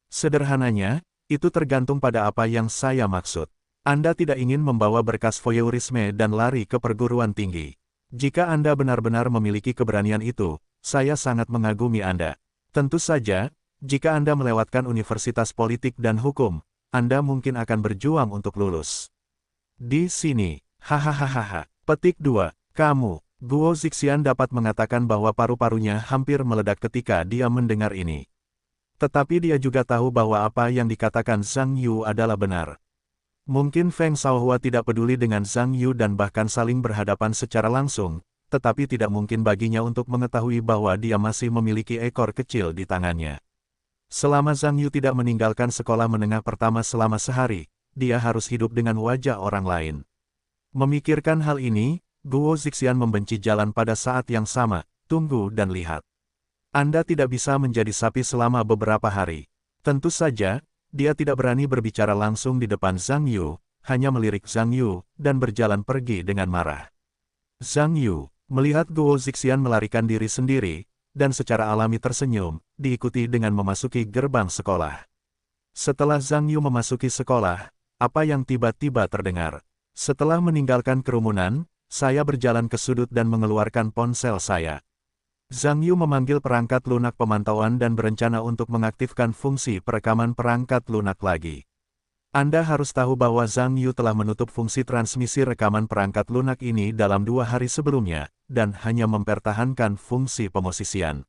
Sederhananya, itu tergantung pada apa yang saya maksud. Anda tidak ingin membawa berkas voyeurisme dan lari ke perguruan tinggi. Jika Anda benar-benar memiliki keberanian itu, saya sangat mengagumi Anda. Tentu saja, jika Anda melewatkan Universitas Politik dan Hukum, Anda mungkin akan berjuang untuk lulus. Di sini, hahaha. Petik 2. Kamu, Guo Zixian dapat mengatakan bahwa paru-parunya hampir meledak ketika dia mendengar ini. Tetapi dia juga tahu bahwa apa yang dikatakan Zhang Yu adalah benar. Mungkin Feng Shaohua tidak peduli dengan Zhang Yu dan bahkan saling berhadapan secara langsung, tetapi tidak mungkin baginya untuk mengetahui bahwa dia masih memiliki ekor kecil di tangannya. Selama Zhang Yu tidak meninggalkan sekolah menengah pertama selama sehari, dia harus hidup dengan wajah orang lain. Memikirkan hal ini, Guo Zixian membenci jalan pada saat yang sama, tunggu dan lihat. Anda tidak bisa menjadi sapi selama beberapa hari. Tentu saja, dia tidak berani berbicara langsung di depan Zhang Yu, hanya melirik Zhang Yu, dan berjalan pergi dengan marah. Zhang Yu, melihat Guo Zixian melarikan diri sendiri, dan secara alami tersenyum, diikuti dengan memasuki gerbang sekolah. Setelah Zhang Yu memasuki sekolah, apa yang tiba-tiba terdengar? Setelah meninggalkan kerumunan, saya berjalan ke sudut dan mengeluarkan ponsel saya. Zhang Yu memanggil perangkat lunak pemantauan dan berencana untuk mengaktifkan fungsi perekaman perangkat lunak lagi. Anda harus tahu bahwa Zhang Yu telah menutup fungsi transmisi rekaman perangkat lunak ini dalam 2 hari sebelumnya, dan hanya mempertahankan fungsi pemosisian.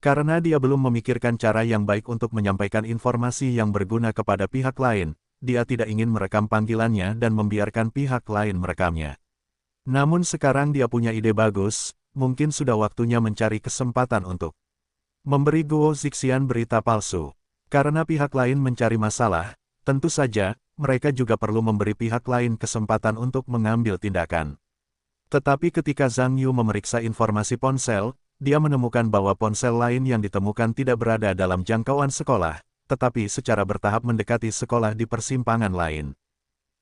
Karena dia belum memikirkan cara yang baik untuk menyampaikan informasi yang berguna kepada pihak lain, dia tidak ingin merekam panggilannya dan membiarkan pihak lain merekamnya. Namun sekarang dia punya ide bagus. Mungkin sudah waktunya mencari kesempatan untuk memberi Guo Zixian berita palsu. Karena pihak lain mencari masalah, tentu saja, mereka juga perlu memberi pihak lain kesempatan untuk mengambil tindakan. Tetapi ketika Zhang Yu memeriksa informasi ponsel, dia menemukan bahwa ponsel lain yang ditemukan tidak berada dalam jangkauan sekolah, tetapi secara bertahap mendekati sekolah di persimpangan lain.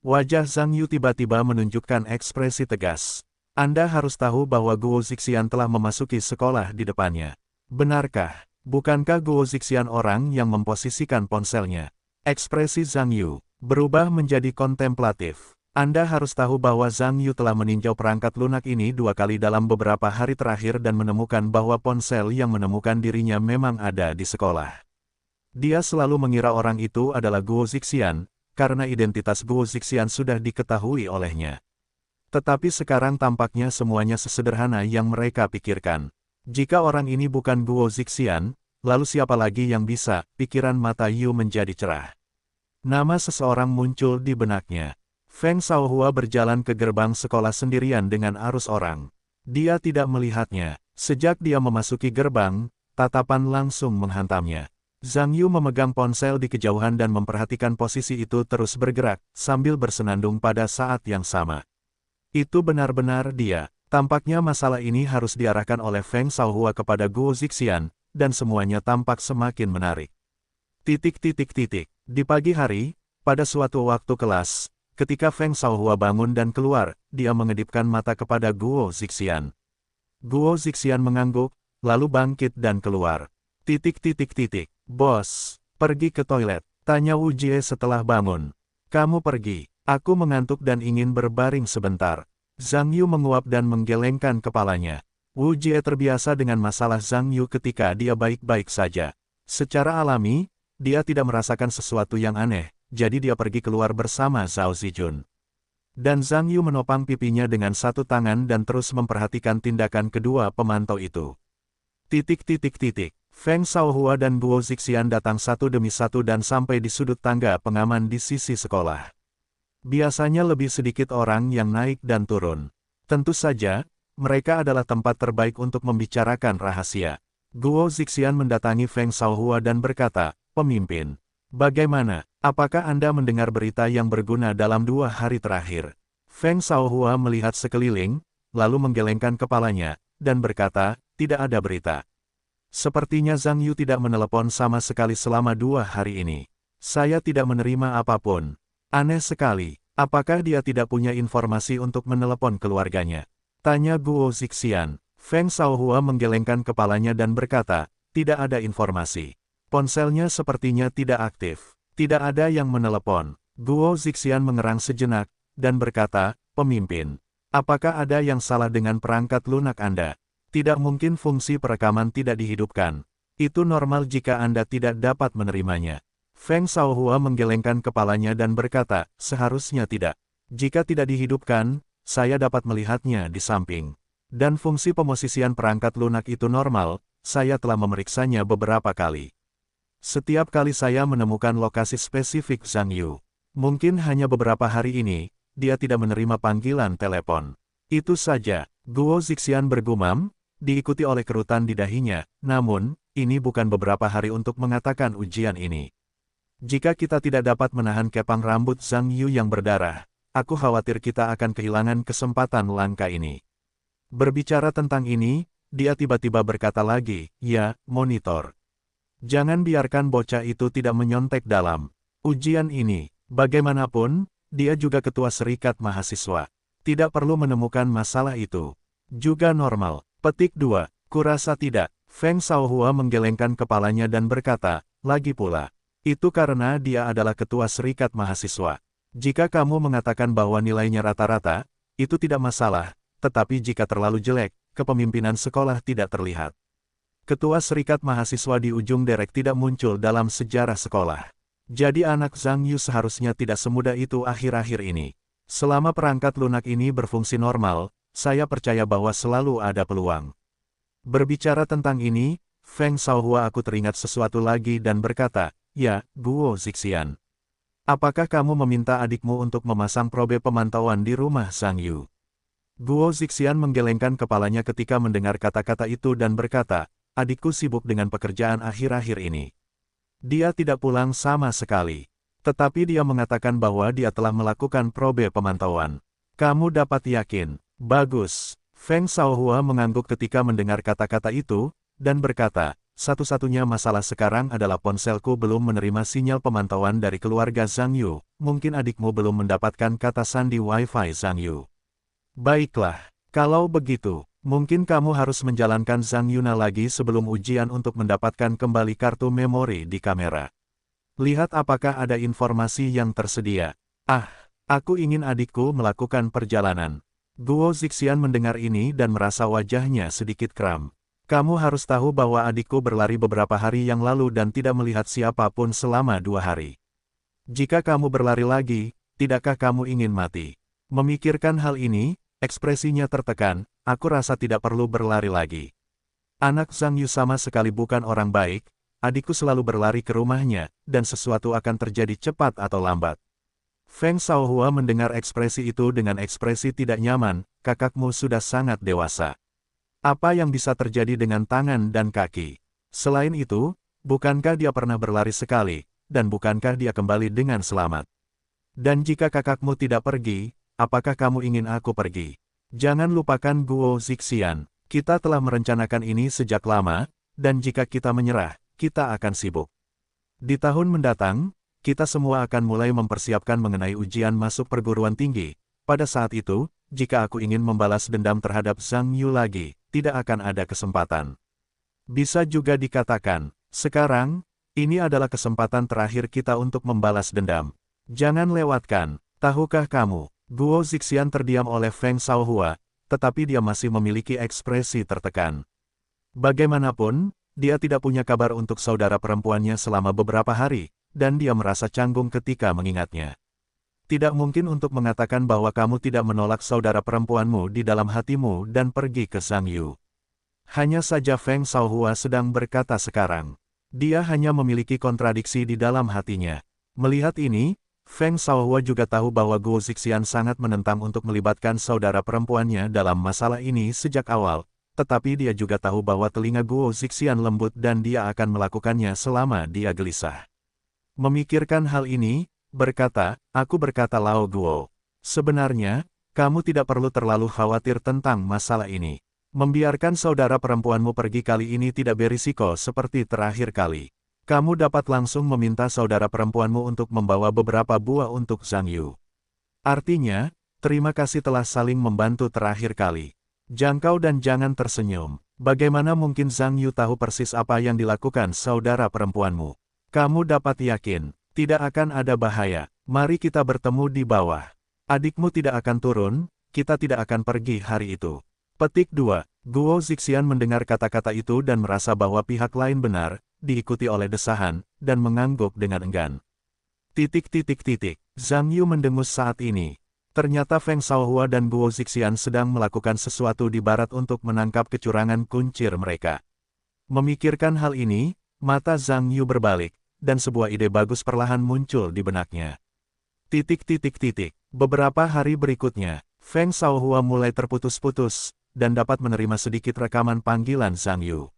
Wajah Zhang Yu tiba-tiba menunjukkan ekspresi tegas. Anda harus tahu bahwa Guo Zixian telah memasuki sekolah di depannya. Benarkah? Bukankah Guo Zixian orang yang memposisikan ponselnya? Ekspresi Zhang Yu berubah menjadi kontemplatif. Anda harus tahu bahwa Zhang Yu telah meninjau perangkat lunak ini 2 kali dalam beberapa hari terakhir dan menemukan bahwa ponsel yang menemukan dirinya memang ada di sekolah. Dia selalu mengira orang itu adalah Guo Zixian, karena identitas Guo Zixian sudah diketahui olehnya. Tetapi sekarang tampaknya semuanya sesederhana yang mereka pikirkan. Jika orang ini bukan Guo Zixian, lalu siapa lagi yang bisa? Pikiran mata Yu menjadi cerah. Nama seseorang muncul di benaknya. Feng Shaohua berjalan ke gerbang sekolah sendirian dengan arus orang. Dia tidak melihatnya. Sejak dia memasuki gerbang, tatapan langsung menghantamnya. Zhang Yu memegang ponsel di kejauhan dan memperhatikan posisi itu terus bergerak, sambil bersenandung pada saat yang sama. Itu benar-benar dia. Tampaknya masalah ini harus diarahkan oleh Feng Shaohua kepada Guo Zixian, dan semuanya tampak semakin menarik. Di pagi hari, pada suatu waktu kelas, ketika Feng Shaohua bangun dan keluar, dia mengedipkan mata kepada Guo Zixian. Guo Zixian mengangguk, lalu bangkit dan keluar. Bos, pergi ke toilet, tanya Wu Jie setelah bangun. Kamu pergi. Aku mengantuk dan ingin berbaring sebentar. Zhang Yu menguap dan menggelengkan kepalanya. Wu Jie terbiasa dengan masalah Zhang Yu ketika dia baik-baik saja. Secara alami, dia tidak merasakan sesuatu yang aneh, jadi dia pergi keluar bersama Zhao Zijun. Dan Zhang Yu menopang pipinya dengan satu tangan dan terus memperhatikan tindakan kedua pemantau itu. Feng Shaohua dan Guo Zixian datang satu demi satu dan sampai di sudut tangga pengaman di sisi sekolah. Biasanya lebih sedikit orang yang naik dan turun. Tentu saja, mereka adalah tempat terbaik untuk membicarakan rahasia. Guo Zixian mendatangi Feng Shaohua dan berkata, "Pemimpin, bagaimana? Apakah Anda mendengar berita yang berguna dalam 2 hari terakhir?" Feng Shaohua melihat sekeliling, lalu menggelengkan kepalanya, dan berkata, "Tidak ada berita. Sepertinya Zhang Yu tidak menelepon sama sekali selama 2 hari ini. Saya tidak menerima apapun. Aneh sekali, apakah dia tidak punya informasi untuk menelepon keluarganya?" Tanya Guo Zixian. Feng Shaohua menggelengkan kepalanya dan berkata, "Tidak ada informasi. Ponselnya sepertinya tidak aktif. Tidak ada yang menelepon." Guo Zixian mengerang sejenak, dan berkata, "Pemimpin, apakah ada yang salah dengan perangkat lunak Anda? Tidak mungkin fungsi perekaman tidak dihidupkan. Itu normal jika Anda tidak dapat menerimanya." Feng Shaohua menggelengkan kepalanya dan berkata, "Seharusnya tidak. Jika tidak dihidupkan, saya dapat melihatnya di samping. Dan fungsi pemosisian perangkat lunak itu normal, saya telah memeriksanya beberapa kali. Setiap kali saya menemukan lokasi spesifik Zhang Yu. Mungkin hanya beberapa hari ini, dia tidak menerima panggilan telepon. Itu saja." Guo Zixian bergumam, diikuti oleh kerutan di dahinya, "Namun, ini bukan beberapa hari untuk mengatakan ujian ini. Jika kita tidak dapat menahan kepang rambut Zhang Yu yang berdarah, aku khawatir kita akan kehilangan kesempatan langka ini." Berbicara tentang ini, dia tiba-tiba berkata lagi, "Ya, monitor. Jangan biarkan bocah itu tidak menyontek dalam ujian ini. Bagaimanapun, dia juga ketua serikat mahasiswa. Tidak perlu menemukan masalah itu. Juga normal." Petik 2. Kurasa tidak. Feng Shaohua menggelengkan kepalanya dan berkata, "Lagi pula. Itu karena dia adalah ketua serikat mahasiswa. Jika kamu mengatakan bahwa nilainya rata-rata, itu tidak masalah, tetapi jika terlalu jelek, kepemimpinan sekolah tidak terlihat. Ketua serikat mahasiswa di ujung derek tidak muncul dalam sejarah sekolah. Jadi anak Zhang Yu seharusnya tidak semudah itu akhir-akhir ini. Selama perangkat lunak ini berfungsi normal, saya percaya bahwa selalu ada peluang." Berbicara tentang ini, Feng Shaohua aku teringat sesuatu lagi dan berkata, "Ya, Guo Zixian. Apakah kamu meminta adikmu untuk memasang probe pemantauan di rumah Zhang Yu?" Guo Zixian menggelengkan kepalanya ketika mendengar kata-kata itu dan berkata, "Adikku sibuk dengan pekerjaan akhir-akhir ini. Dia tidak pulang sama sekali. Tetapi dia mengatakan bahwa dia telah melakukan probe pemantauan. Kamu dapat yakin." "Bagus." Feng Shaohua mengangguk ketika mendengar kata-kata itu, dan berkata, "Satu-satunya masalah sekarang adalah ponselku belum menerima sinyal pemantauan dari keluarga Zhang Yu. Mungkin adikmu belum mendapatkan kata sandi Wi-Fi Zhang Yu. Baiklah, kalau begitu, mungkin kamu harus menjalankan Zhang Yuna lagi sebelum ujian untuk mendapatkan kembali kartu memori di kamera. Lihat apakah ada informasi yang tersedia." "Ah, aku ingin adikku melakukan perjalanan." Guo Zixian mendengar ini dan merasa wajahnya sedikit kram. "Kamu harus tahu bahwa adikku berlari beberapa hari yang lalu dan tidak melihat siapapun selama 2 hari. Jika kamu berlari lagi, tidakkah kamu ingin mati?" Memikirkan hal ini, ekspresinya tertekan, "Aku rasa tidak perlu berlari lagi. Anak Zhang Yu sama sekali bukan orang baik, adikku selalu berlari ke rumahnya, dan sesuatu akan terjadi cepat atau lambat." Feng Shaohua mendengar ekspresi itu dengan ekspresi tidak nyaman, "Kakakmu sudah sangat dewasa. Apa yang bisa terjadi dengan tangan dan kaki? Selain itu, bukankah dia pernah berlari sekali, dan bukankah dia kembali dengan selamat? Dan jika kakakmu tidak pergi, apakah kamu ingin aku pergi?" Jangan lupakan Guo Zixian, kita telah merencanakan ini sejak lama, dan jika kita menyerah, kita akan sibuk. Di tahun mendatang, kita semua akan mulai mempersiapkan mengenai ujian masuk perguruan tinggi. Pada saat itu, jika aku ingin membalas dendam terhadap Zhang Yu lagi, tidak akan ada kesempatan. Bisa juga dikatakan, sekarang, ini adalah kesempatan terakhir kita untuk membalas dendam. Jangan lewatkan. Tahukah kamu, Guo Zixian terdiam oleh Feng Shaohua, tetapi dia masih memiliki ekspresi tertekan. Bagaimanapun, dia tidak punya kabar untuk saudara perempuannya selama beberapa hari, dan dia merasa canggung ketika mengingatnya. Tidak mungkin untuk mengatakan bahwa kamu tidak menolak saudara perempuanmu di dalam hatimu dan pergi ke Zhang Yu. Hanya saja Feng Shaohua sedang berkata sekarang. Dia hanya memiliki kontradiksi di dalam hatinya. Melihat ini, Feng Shaohua juga tahu bahwa Guo Zixian sangat menentang untuk melibatkan saudara perempuannya dalam masalah ini sejak awal, tetapi dia juga tahu bahwa telinga Guo Zixian lembut dan dia akan melakukannya selama dia gelisah. Memikirkan hal ini, aku berkata Lao Guo. Sebenarnya, kamu tidak perlu terlalu khawatir tentang masalah ini. Membiarkan saudara perempuanmu pergi kali ini tidak berisiko seperti terakhir kali. Kamu dapat langsung meminta saudara perempuanmu untuk membawa beberapa buah untuk Zhang Yu. Artinya, terima kasih telah saling membantu terakhir kali. Jangkau dan jangan tersenyum. Bagaimana mungkin Zhang Yu tahu persis apa yang dilakukan saudara perempuanmu? Kamu dapat yakin, tidak akan ada bahaya. Mari kita bertemu di bawah. Adikmu tidak akan turun, kita tidak akan pergi hari itu. Petik 2. Guo Zixian mendengar kata-kata itu dan merasa bahwa pihak lain benar, diikuti oleh desahan, dan mengangguk dengan enggan. Zhang Yu mendengus saat ini. Ternyata Feng Shaohua dan Guo Zixian sedang melakukan sesuatu di barat untuk menangkap kecurangan kuncir mereka. Memikirkan hal ini, mata Zhang Yu berbalik, dan sebuah ide bagus perlahan muncul di benaknya. Beberapa hari berikutnya, Feng Shaohua mulai terputus-putus, dan dapat menerima sedikit rekaman panggilan Zhang Yu.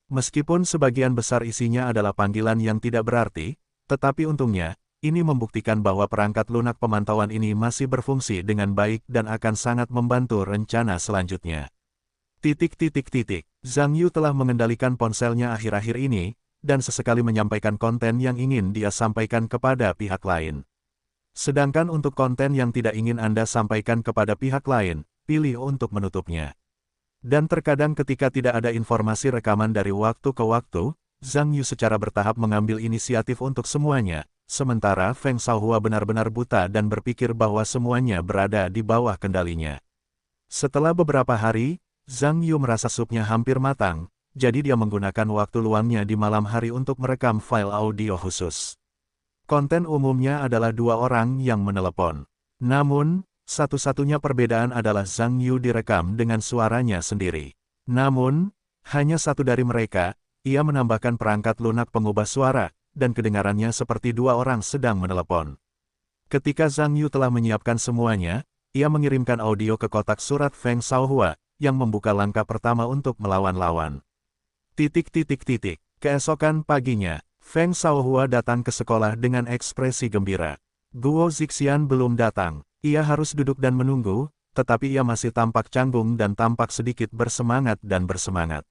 Meskipun sebagian besar isinya adalah panggilan yang tidak berarti, tetapi untungnya, ini membuktikan bahwa perangkat lunak pemantauan ini masih berfungsi dengan baik dan akan sangat membantu rencana selanjutnya. Zhang Yu telah mengendalikan ponselnya akhir-akhir ini, dan sesekali menyampaikan konten yang ingin dia sampaikan kepada pihak lain. Sedangkan untuk konten yang tidak ingin Anda sampaikan kepada pihak lain, pilih untuk menutupnya. Dan terkadang ketika tidak ada informasi rekaman dari waktu ke waktu, Zhang Yu secara bertahap mengambil inisiatif untuk semuanya, sementara Feng Shaohua benar-benar buta dan berpikir bahwa semuanya berada di bawah kendalinya. Setelah beberapa hari, Zhang Yu merasa supnya hampir matang, jadi dia menggunakan waktu luangnya di malam hari untuk merekam file audio khusus. Konten umumnya adalah dua orang yang menelepon. Namun, satu-satunya perbedaan adalah Zhang Yu direkam dengan suaranya sendiri. Namun, hanya satu dari mereka, ia menambahkan perangkat lunak pengubah suara, dan kedengarannya seperti dua orang sedang menelepon. Ketika Zhang Yu telah menyiapkan semuanya, ia mengirimkan audio ke kotak surat Feng Shaohua, yang membuka langkah pertama untuk melawan lawan. Keesokan paginya, Feng Shaohua datang ke sekolah dengan ekspresi gembira. Guo Zixian belum datang. Ia harus duduk dan menunggu, tetapi ia masih tampak canggung dan tampak sedikit bersemangat dan bersemangat.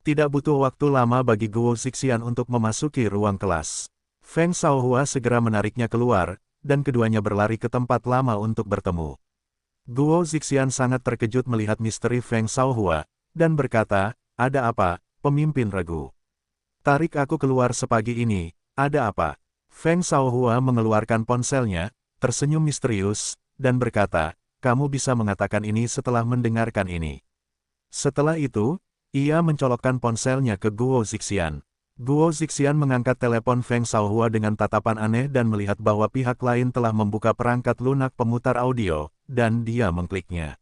Tidak butuh waktu lama bagi Guo Zixian untuk memasuki ruang kelas. Feng Shaohua segera menariknya keluar, dan keduanya berlari ke tempat lama untuk bertemu. Guo Zixian sangat terkejut melihat misteri Feng Shaohua, dan berkata, "Ada apa, pemimpin regu? Tarik aku keluar sepagi ini, ada apa?" Feng Shaohua mengeluarkan ponselnya, tersenyum misterius, dan berkata, "Kamu bisa mengatakan ini setelah mendengarkan ini." Setelah itu, ia mencolokkan ponselnya ke Guo Zixian. Guo Zixian mengangkat telepon Feng Shaohua dengan tatapan aneh dan melihat bahwa pihak lain telah membuka perangkat lunak pemutar audio, dan dia mengkliknya.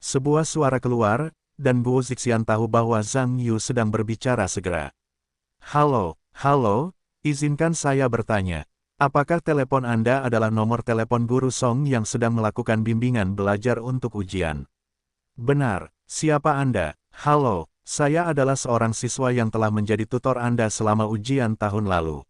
Sebuah suara keluar, dan Guo Zixian tahu bahwa Zhang Yu sedang berbicara segera. Halo, izinkan saya bertanya. Apakah telepon Anda adalah nomor telepon Guru Song yang sedang melakukan bimbingan belajar untuk ujian? Benar, siapa Anda? Halo, saya adalah seorang siswa yang telah menjadi tutor Anda selama ujian tahun lalu.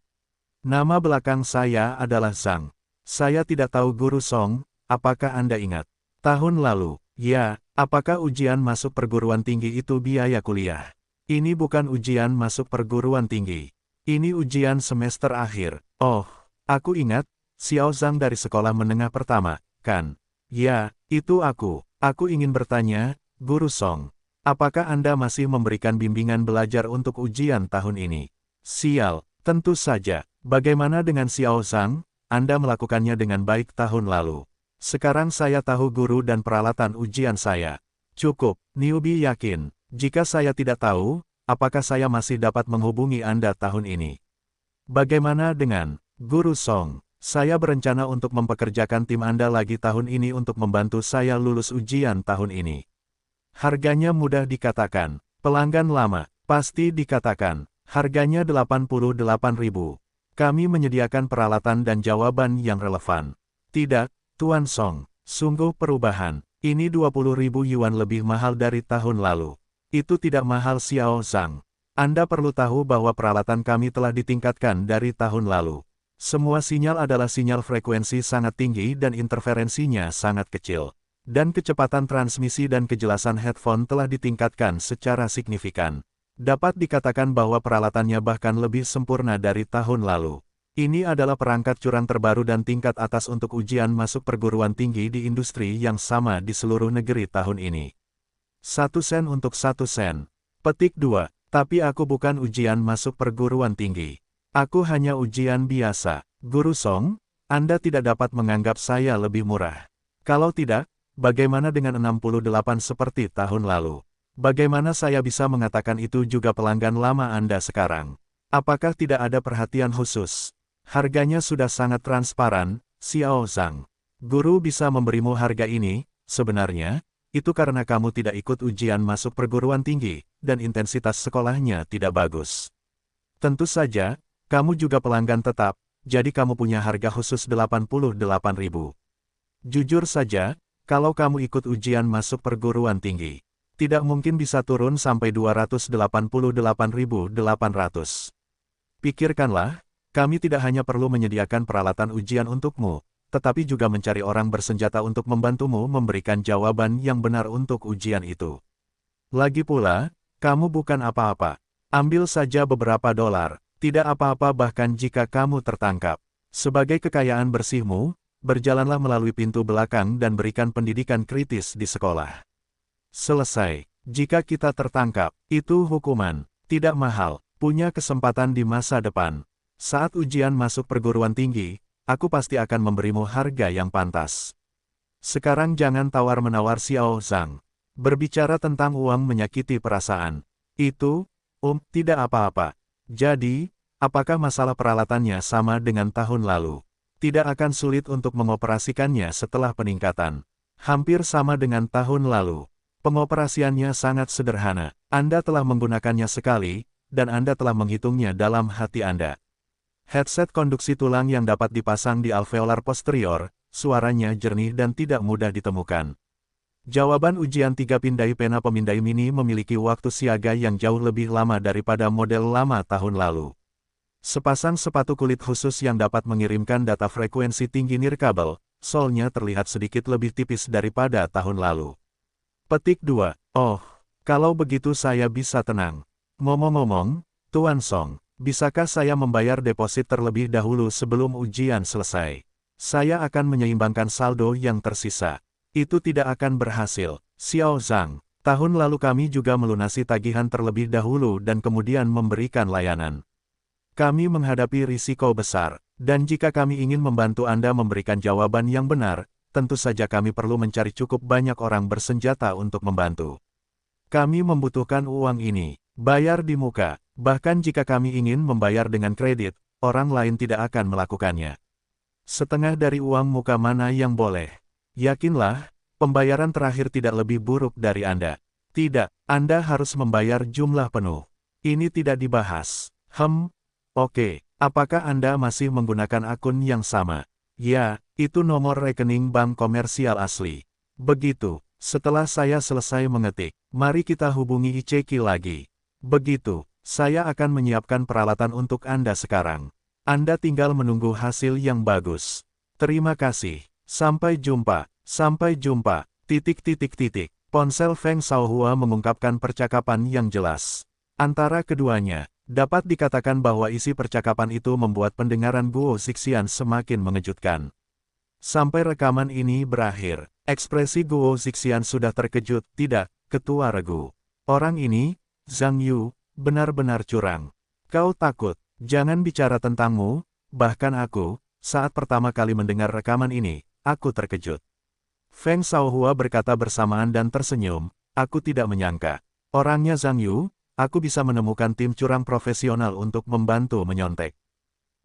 Nama belakang saya adalah Zhang. Saya tidak tahu Guru Song, apakah Anda ingat? Tahun lalu, ya, apakah ujian masuk perguruan tinggi itu biaya kuliah? Ini bukan ujian masuk perguruan tinggi. Ini ujian semester akhir. Oh. Aku ingat, Xiao Zhang dari sekolah menengah pertama, kan? Ya, itu aku. Aku ingin bertanya, Guru Song. Apakah Anda masih memberikan bimbingan belajar untuk ujian tahun ini? Sial, tentu saja. Bagaimana dengan Xiao Zhang? Anda melakukannya dengan baik tahun lalu. Sekarang saya tahu guru dan peralatan ujian saya. Cukup, newbie yakin. Jika saya tidak tahu, apakah saya masih dapat menghubungi Anda tahun ini? Bagaimana dengan Guru Song? Saya berencana untuk mempekerjakan tim Anda lagi tahun ini untuk membantu saya lulus ujian tahun ini. Harganya mudah dikatakan, Pelanggan lama, pasti dikatakan, harganya 88.000. Kami menyediakan peralatan dan jawaban yang relevan. Tidak, Tuan Song, sungguh perubahan. Ini 20.000 yuan lebih mahal dari tahun lalu. Itu tidak mahal Xiao Zhang. Anda perlu tahu bahwa peralatan kami telah ditingkatkan dari tahun lalu. Semua sinyal adalah sinyal frekuensi sangat tinggi dan interferensinya sangat kecil. Dan kecepatan transmisi dan kejelasan headphone telah ditingkatkan secara signifikan. Dapat dikatakan bahwa peralatannya bahkan lebih sempurna dari tahun lalu. Ini adalah perangkat curang terbaru dan tingkat atas untuk ujian masuk perguruan tinggi di industri yang sama di seluruh negeri tahun ini. 1 sen untuk 1 sen. Petik 2. Tapi aku bukan ujian masuk perguruan tinggi. Aku hanya ujian biasa. Guru Song, Anda tidak dapat menganggap saya lebih murah. Kalau tidak, bagaimana dengan 68 seperti tahun lalu? Bagaimana saya bisa mengatakan itu juga pelanggan lama Anda sekarang? Apakah tidak ada perhatian khusus? Harganya sudah sangat transparan, Xiao Zhang. Guru bisa memberimu harga ini, sebenarnya, itu karena kamu tidak ikut ujian masuk perguruan tinggi, dan intensitas sekolahnya tidak bagus. Tentu saja, kamu juga pelanggan tetap, jadi kamu punya harga khusus 88.000. Jujur saja, kalau kamu ikut ujian masuk perguruan tinggi, tidak mungkin bisa turun sampai 288.800. Pikirkanlah, kami tidak hanya perlu menyediakan peralatan ujian untukmu, tetapi juga mencari orang bersenjata untuk membantumu memberikan jawaban yang benar untuk ujian itu. Lagi pula, kamu bukan apa-apa. Ambil saja beberapa dolar, tidak apa-apa bahkan jika kamu tertangkap. Sebagai kekayaan bersihmu, berjalanlah melalui pintu belakang dan berikan pendidikan kritis di sekolah. Selesai. Jika kita tertangkap, itu hukuman. Tidak mahal, punya kesempatan di masa depan. Saat ujian masuk perguruan tinggi, aku pasti akan memberimu harga yang pantas. Sekarang jangan tawar-menawar Xiao Zhang. Berbicara tentang uang menyakiti perasaan. Itu, tidak apa-apa. Jadi, apakah masalah peralatannya sama dengan tahun lalu? Tidak akan sulit untuk mengoperasikannya setelah peningkatan. Hampir sama dengan tahun lalu. Pengoperasiannya sangat sederhana. Anda telah menggunakannya sekali, dan Anda telah menghitungnya dalam hati Anda. Headset konduksi tulang yang dapat dipasang di alveolar posterior, suaranya jernih dan tidak mudah ditemukan. Jawaban ujian 3 pindai pena pemindai mini memiliki waktu siaga yang jauh lebih lama daripada model lama tahun lalu. Sepasang sepatu kulit khusus yang dapat mengirimkan data frekuensi tinggi nirkabel, solnya terlihat sedikit lebih tipis daripada tahun lalu. Petik 2. Oh, kalau begitu saya bisa tenang. Ngomong-ngomong, Tuan Song, bisakah saya membayar deposit terlebih dahulu sebelum ujian selesai? Saya akan menyeimbangkan saldo yang tersisa. Itu tidak akan berhasil, Xiao Zhang. Tahun lalu kami juga melunasi tagihan terlebih dahulu dan kemudian memberikan layanan. Kami menghadapi risiko besar, dan jika kami ingin membantu Anda memberikan jawaban yang benar, tentu saja kami perlu mencari cukup banyak orang bersenjata untuk membantu. Kami membutuhkan uang ini, bayar di muka. Bahkan jika kami ingin membayar dengan kredit, orang lain tidak akan melakukannya. Setengah dari uang muka mana yang boleh? Yakinlah, pembayaran terakhir tidak lebih buruk dari Anda. Tidak, Anda harus membayar jumlah penuh. Ini tidak dibahas. Oke. Apakah Anda masih menggunakan akun yang sama? Ya, itu nomor rekening bank komersial asli. Begitu, setelah saya selesai mengetik, mari kita hubungi Icheki lagi. Begitu. Saya akan menyiapkan peralatan untuk Anda sekarang. Anda tinggal menunggu hasil yang bagus. Terima kasih. Sampai jumpa. Sampai jumpa. Ponsel Feng Shaohua mengungkapkan percakapan yang jelas. Antara keduanya, dapat dikatakan bahwa isi percakapan itu membuat pendengaran Guo Zixian semakin mengejutkan. Sampai rekaman ini berakhir, ekspresi Guo Zixian sudah terkejut. Tidak, Ketua Regu. Orang ini, Zhang Yu, benar-benar curang. Kau takut, jangan bicara tentangmu, bahkan aku, saat pertama kali mendengar rekaman ini, aku terkejut. Feng Shaohua berkata bersamaan dan tersenyum, aku tidak menyangka. Orangnya Zhang Yu, aku bisa menemukan tim curang profesional untuk membantu menyontek.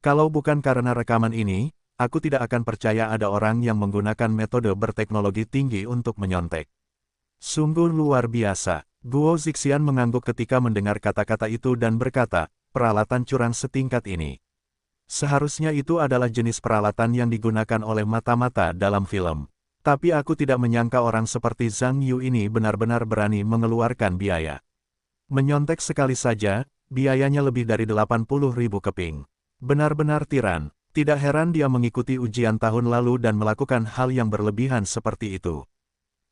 Kalau bukan karena rekaman ini, aku tidak akan percaya ada orang yang menggunakan metode berteknologi tinggi untuk menyontek. Sungguh luar biasa. Guo Zixian mengangguk ketika mendengar kata-kata itu dan berkata, peralatan curang setingkat ini. Seharusnya itu adalah jenis peralatan yang digunakan oleh mata-mata dalam film. Tapi aku tidak menyangka orang seperti Zhang Yu ini benar-benar berani mengeluarkan biaya. Menyontek sekali saja, biayanya lebih dari 80.000 keping. Benar-benar tiran. Tidak heran dia mengikuti ujian tahun lalu dan melakukan hal yang berlebihan seperti itu.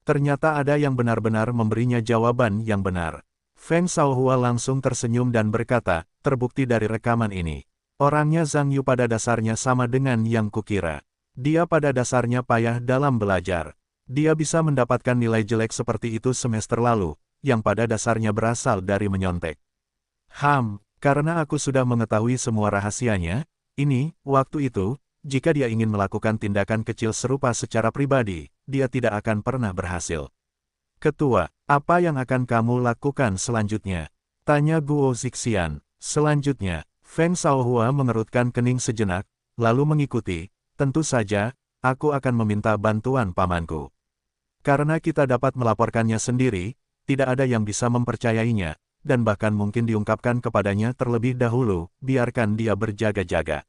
Ternyata ada yang benar-benar memberinya jawaban yang benar. Feng Shaohua langsung tersenyum dan berkata, terbukti dari rekaman ini. Orangnya Zhang Yu pada dasarnya sama dengan yang kukira. Dia pada dasarnya payah dalam belajar. Dia bisa mendapatkan nilai jelek seperti itu semester lalu, yang pada dasarnya berasal dari menyontek. Karena aku sudah mengetahui semua rahasianya, waktu itu, jika dia ingin melakukan tindakan kecil serupa secara pribadi, dia tidak akan pernah berhasil. Ketua, apa yang akan kamu lakukan selanjutnya? Tanya Guo Zixian. Selanjutnya, Feng Shaohua mengerutkan kening sejenak, lalu mengikuti, tentu saja, aku akan meminta bantuan pamanku. Karena kita dapat melaporkannya sendiri, tidak ada yang bisa mempercayainya, dan bahkan mungkin diungkapkan kepadanya terlebih dahulu, biarkan dia berjaga-jaga.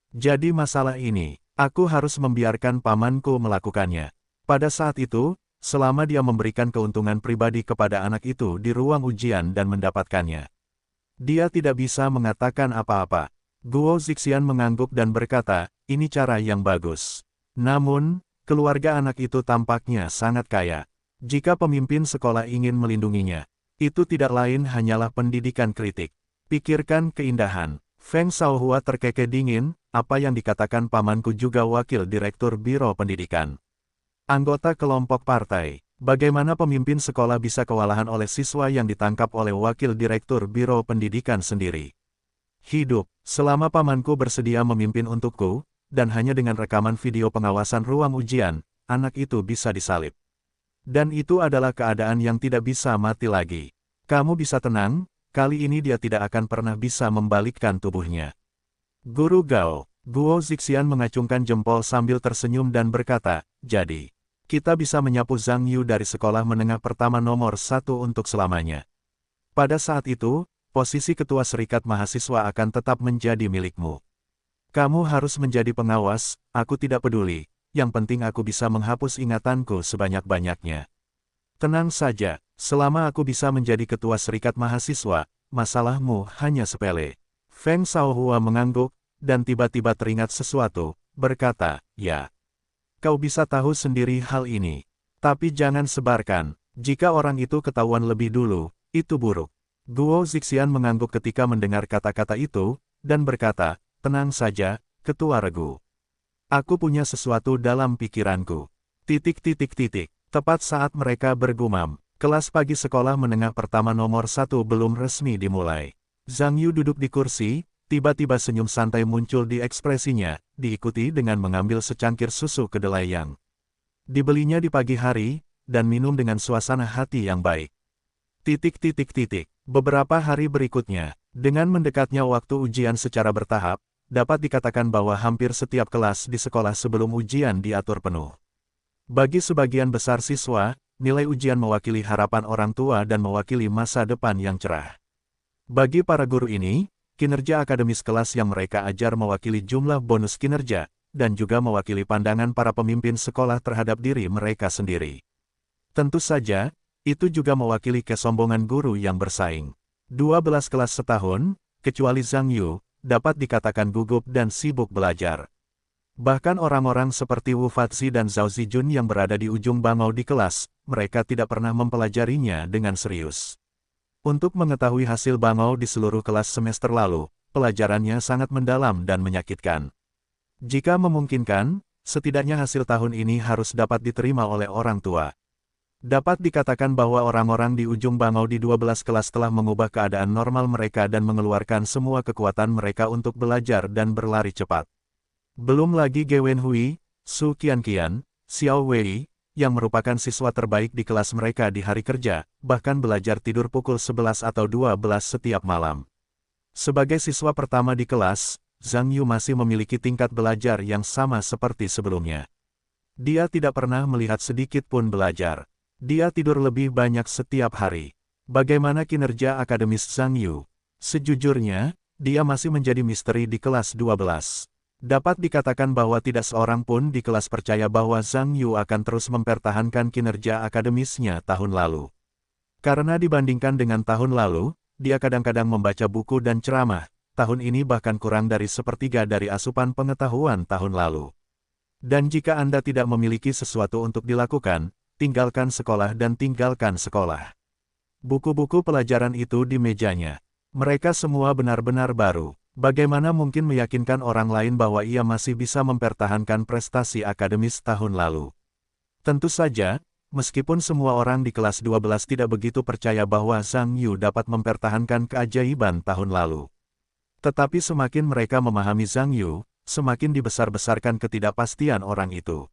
Jadi masalah ini, aku harus membiarkan pamanku melakukannya. Pada saat itu, selama dia memberikan keuntungan pribadi kepada anak itu di ruang ujian dan mendapatkannya, dia tidak bisa mengatakan apa-apa. Guo Zixian mengangguk dan berkata, ini cara yang bagus. Namun, keluarga anak itu tampaknya sangat kaya. Jika pemimpin sekolah ingin melindunginya, itu tidak lain hanyalah pendidikan kritik. Pikirkan keindahan. Feng Shaohua terkekeh dingin, apa yang dikatakan pamanku juga wakil direktur Biro Pendidikan. Anggota kelompok partai. Bagaimana pemimpin sekolah bisa kewalahan oleh siswa yang ditangkap oleh wakil direktur Biro Pendidikan sendiri? Hidup, selama pamanku bersedia memimpin untukku, dan hanya dengan rekaman video pengawasan ruang ujian, anak itu bisa disalib. Dan itu adalah keadaan yang tidak bisa mati lagi. Kamu bisa tenang, kali ini dia tidak akan pernah bisa membalikkan tubuhnya. Guru Gao, Guo Zixian mengacungkan jempol sambil tersenyum dan berkata, jadi, kita bisa menyapu Zhang Yu dari sekolah menengah pertama nomor 1 untuk selamanya. Pada saat itu, posisi ketua serikat mahasiswa akan tetap menjadi milikmu. Kamu harus menjadi pengawas, aku tidak peduli. Yang penting aku bisa menghapus ingatanku sebanyak-banyaknya. Tenang saja, selama aku bisa menjadi ketua serikat mahasiswa, masalahmu hanya sepele. Feng Shaohua mengangguk, dan tiba-tiba teringat sesuatu, berkata, ya. Kau bisa tahu sendiri hal ini. Tapi jangan sebarkan, jika orang itu ketahuan lebih dulu, itu buruk. Guo Zixian mengangguk ketika mendengar kata-kata itu, dan berkata, tenang saja, ketua regu. Aku punya sesuatu dalam pikiranku. Tepat saat mereka bergumam, kelas pagi sekolah menengah pertama nomor 1 belum resmi dimulai. Zhang Yu duduk di kursi, tiba-tiba senyum santai muncul di ekspresinya, diikuti dengan mengambil secangkir susu kedelai yang dibelinya di pagi hari, dan minum dengan suasana hati yang baik. Beberapa hari berikutnya, dengan mendekatnya waktu ujian secara bertahap, dapat dikatakan bahwa hampir setiap kelas di sekolah sebelum ujian diatur penuh. Bagi sebagian besar siswa, nilai ujian mewakili harapan orang tua dan mewakili masa depan yang cerah. Bagi para guru ini, kinerja akademis kelas yang mereka ajar mewakili jumlah bonus kinerja, dan juga mewakili pandangan para pemimpin sekolah terhadap diri mereka sendiri. Tentu saja, itu juga mewakili kesombongan guru yang bersaing. 12 kelas setahun, kecuali Zhang Yu, dapat dikatakan gugup dan sibuk belajar. Bahkan orang-orang seperti Wu Fatzi dan Zhao Zijun yang berada di ujung bangau di kelas, mereka tidak pernah mempelajarinya dengan serius. Untuk mengetahui hasil bangau di seluruh kelas semester lalu, pelajarannya sangat mendalam dan menyakitkan. Jika memungkinkan, setidaknya hasil tahun ini harus dapat diterima oleh orang tua. Dapat dikatakan bahwa orang-orang di ujung bangau di 12 kelas telah mengubah keadaan normal mereka dan mengeluarkan semua kekuatan mereka untuk belajar dan berlari cepat. Belum lagi Ge Wenhui, Su Qianqian, Xiao Wei, yang merupakan siswa terbaik di kelas mereka di hari kerja, bahkan belajar tidur pukul 11 atau 12 setiap malam. Sebagai siswa pertama di kelas, Zhang Yu masih memiliki tingkat belajar yang sama seperti sebelumnya. Dia tidak pernah melihat sedikit pun belajar. Dia tidur lebih banyak setiap hari. Bagaimana kinerja akademis Zhang Yu? Sejujurnya, dia masih menjadi misteri di kelas 12. Dapat dikatakan bahwa tidak seorang pun di kelas percaya bahwa Zhang Yu akan terus mempertahankan kinerja akademisnya tahun lalu. Karena dibandingkan dengan tahun lalu, dia kadang-kadang membaca buku dan ceramah, tahun ini bahkan kurang dari sepertiga dari asupan pengetahuan tahun lalu. Dan jika Anda tidak memiliki sesuatu untuk dilakukan, tinggalkan sekolah dan tinggalkan sekolah. Buku-buku pelajaran itu di mejanya. Mereka semua benar-benar baru. Bagaimana mungkin meyakinkan orang lain bahwa ia masih bisa mempertahankan prestasi akademis tahun lalu? Tentu saja, meskipun semua orang di kelas 12 tidak begitu percaya bahwa Zhang Yu dapat mempertahankan keajaiban tahun lalu. Tetapi semakin mereka memahami Zhang Yu, semakin dibesar-besarkan ketidakpastian orang itu.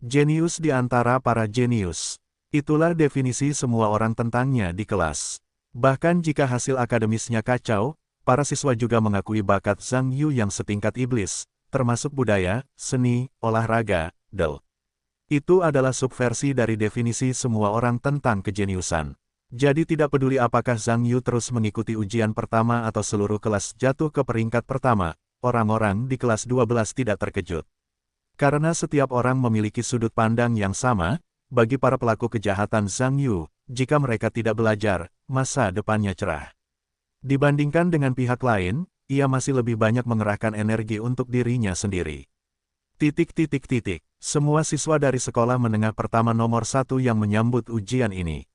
Jenius di antara para jenius. Itulah definisi semua orang tentangnya di kelas. Bahkan jika hasil akademisnya kacau, para siswa juga mengakui bakat Zhang Yu yang setingkat iblis, termasuk budaya, seni, olahraga, del. Itu adalah subversi dari definisi semua orang tentang kejeniusan. Jadi tidak peduli apakah Zhang Yu terus mengikuti ujian pertama atau seluruh kelas jatuh ke peringkat pertama, orang-orang di kelas 12 tidak terkejut. Karena setiap orang memiliki sudut pandang yang sama, bagi para pelaku kejahatan Zhang Yu, jika mereka tidak belajar, masa depannya cerah. Dibandingkan dengan pihak lain, ia masih lebih banyak mengerahkan energi untuk dirinya sendiri. Semua siswa dari sekolah menengah pertama nomor 1 yang menyambut ujian ini.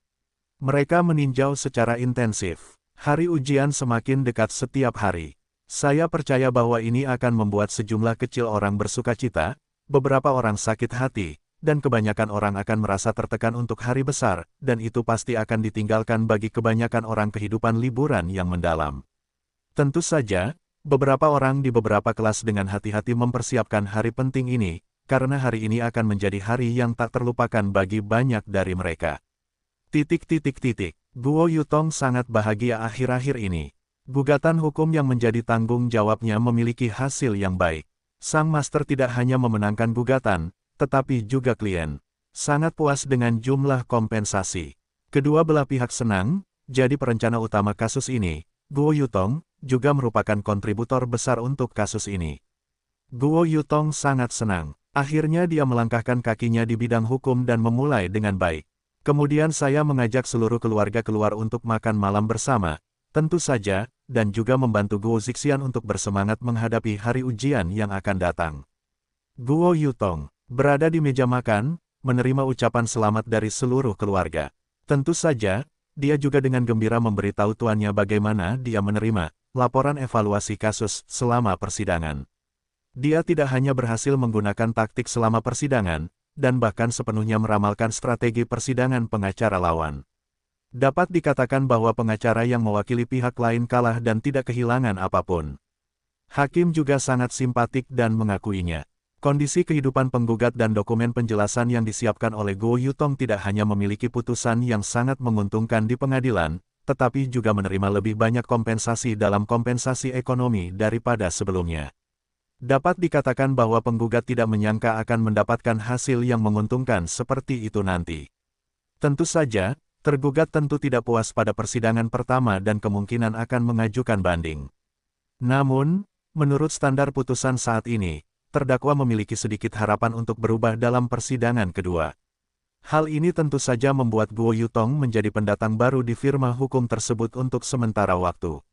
Mereka meninjau secara intensif. Hari ujian semakin dekat setiap hari. Saya percaya bahwa ini akan membuat sejumlah kecil orang bersukacita, beberapa orang sakit hati, dan kebanyakan orang akan merasa tertekan untuk hari besar, dan itu pasti akan ditinggalkan bagi kebanyakan orang kehidupan liburan yang mendalam. Tentu saja, beberapa orang di beberapa kelas dengan hati-hati mempersiapkan hari penting ini, karena hari ini akan menjadi hari yang tak terlupakan bagi banyak dari mereka. Guo Yutong sangat bahagia akhir-akhir ini. Gugatan hukum yang menjadi tanggung jawabnya memiliki hasil yang baik. Sang master tidak hanya memenangkan gugatan, tetapi juga klien. Sangat puas dengan jumlah kompensasi. Kedua belah pihak senang, jadi perencana utama kasus ini, Guo Yutong, juga merupakan kontributor besar untuk kasus ini. Guo Yutong sangat senang. Akhirnya dia melangkahkan kakinya di bidang hukum dan memulai dengan baik. Kemudian saya mengajak seluruh keluarga keluar untuk makan malam bersama, tentu saja, dan juga membantu Guo Zixian untuk bersemangat menghadapi hari ujian yang akan datang. Guo Yutong berada di meja makan, menerima ucapan selamat dari seluruh keluarga. Tentu saja, dia juga dengan gembira memberitahu tuannya bagaimana dia menerima laporan evaluasi kasus selama persidangan. Dia tidak hanya berhasil menggunakan taktik selama persidangan, dan bahkan sepenuhnya meramalkan strategi persidangan pengacara lawan. Dapat dikatakan bahwa pengacara yang mewakili pihak lain kalah dan tidak kehilangan apapun. Hakim juga sangat simpatik dan mengakuinya. Kondisi kehidupan penggugat dan dokumen penjelasan yang disiapkan oleh Guo Yutong tidak hanya memiliki putusan yang sangat menguntungkan di pengadilan, tetapi juga menerima lebih banyak kompensasi dalam kompensasi ekonomi daripada sebelumnya. Dapat dikatakan bahwa penggugat tidak menyangka akan mendapatkan hasil yang menguntungkan seperti itu nanti. Tentu saja, tergugat tentu tidak puas pada persidangan pertama dan kemungkinan akan mengajukan banding. Namun, menurut standar putusan saat ini, terdakwa memiliki sedikit harapan untuk berubah dalam persidangan kedua. Hal ini tentu saja membuat Guo Yutong menjadi pendatang baru di firma hukum tersebut untuk sementara waktu.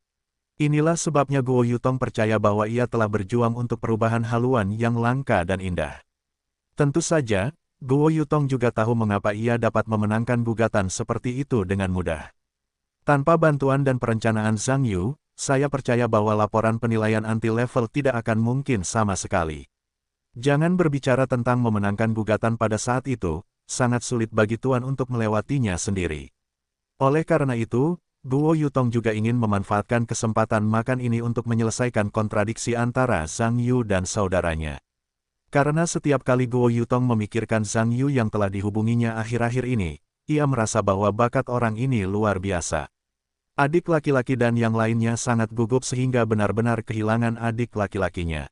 Inilah sebabnya Guo Yutong percaya bahwa ia telah berjuang untuk perubahan haluan yang langka dan indah. Tentu saja, Guo Yutong juga tahu mengapa ia dapat memenangkan gugatan seperti itu dengan mudah. Tanpa bantuan dan perencanaan Zhang Yu, saya percaya bahwa laporan penilaian anti-level tidak akan mungkin sama sekali. Jangan berbicara tentang memenangkan gugatan pada saat itu, sangat sulit bagi tuan untuk melewatinya sendiri. Oleh karena itu, Guo Yutong juga ingin memanfaatkan kesempatan makan ini untuk menyelesaikan kontradiksi antara Zhang Yu dan saudaranya. Karena setiap kali Guo Yutong memikirkan Zhang Yu yang telah dihubunginya akhir-akhir ini, ia merasa bahwa bakat orang ini luar biasa. Adik laki-laki dan yang lainnya sangat gugup sehingga benar-benar kehilangan adik laki-lakinya.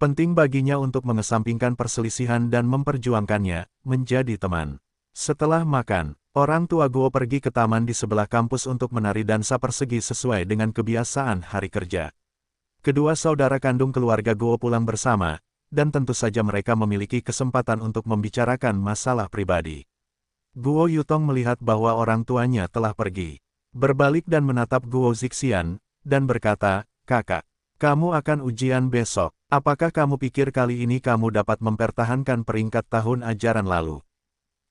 Penting baginya untuk mengesampingkan perselisihan dan memperjuangkannya, menjadi teman. Setelah makan, Orang tua Guo pergi ke taman di sebelah kampus untuk menari dansa persegi sesuai dengan kebiasaan hari kerja. Kedua saudara kandung keluarga Guo pulang bersama, dan tentu saja mereka memiliki kesempatan untuk membicarakan masalah pribadi. Guo Yutong melihat bahwa orang tuanya telah pergi. Berbalik dan menatap Guo Zixian, dan berkata, "Kakak, kamu akan ujian besok. Apakah kamu pikir kali ini kamu dapat mempertahankan peringkat tahun ajaran lalu?"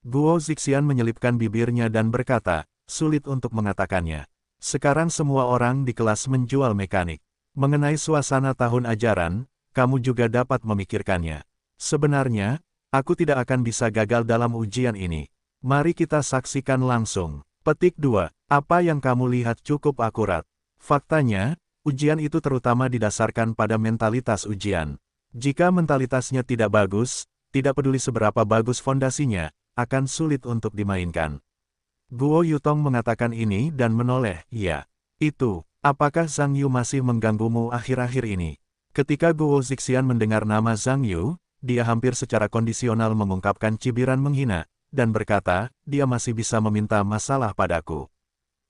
Guo Zixian menyelipkan bibirnya dan berkata, "Sulit untuk mengatakannya. Sekarang semua orang di kelas menjual mekanik. Mengenai suasana tahun ajaran, kamu juga dapat memikirkannya. Sebenarnya, aku tidak akan bisa gagal dalam ujian ini. Mari kita saksikan langsung." Petik 2. Apa yang kamu lihat cukup akurat. Faktanya, ujian itu terutama didasarkan pada mentalitas ujian. Jika mentalitasnya tidak bagus, tidak peduli seberapa bagus fondasinya, akan sulit untuk dimainkan. Guo Yutong mengatakan ini dan menoleh, "Iya. Itu. Apakah Zhang Yu masih mengganggumu akhir-akhir ini?" Ketika Guo Zixian mendengar nama Zhang Yu, dia hampir secara kondisional mengungkapkan cibiran menghina, dan berkata, "Dia masih bisa meminta masalah padaku.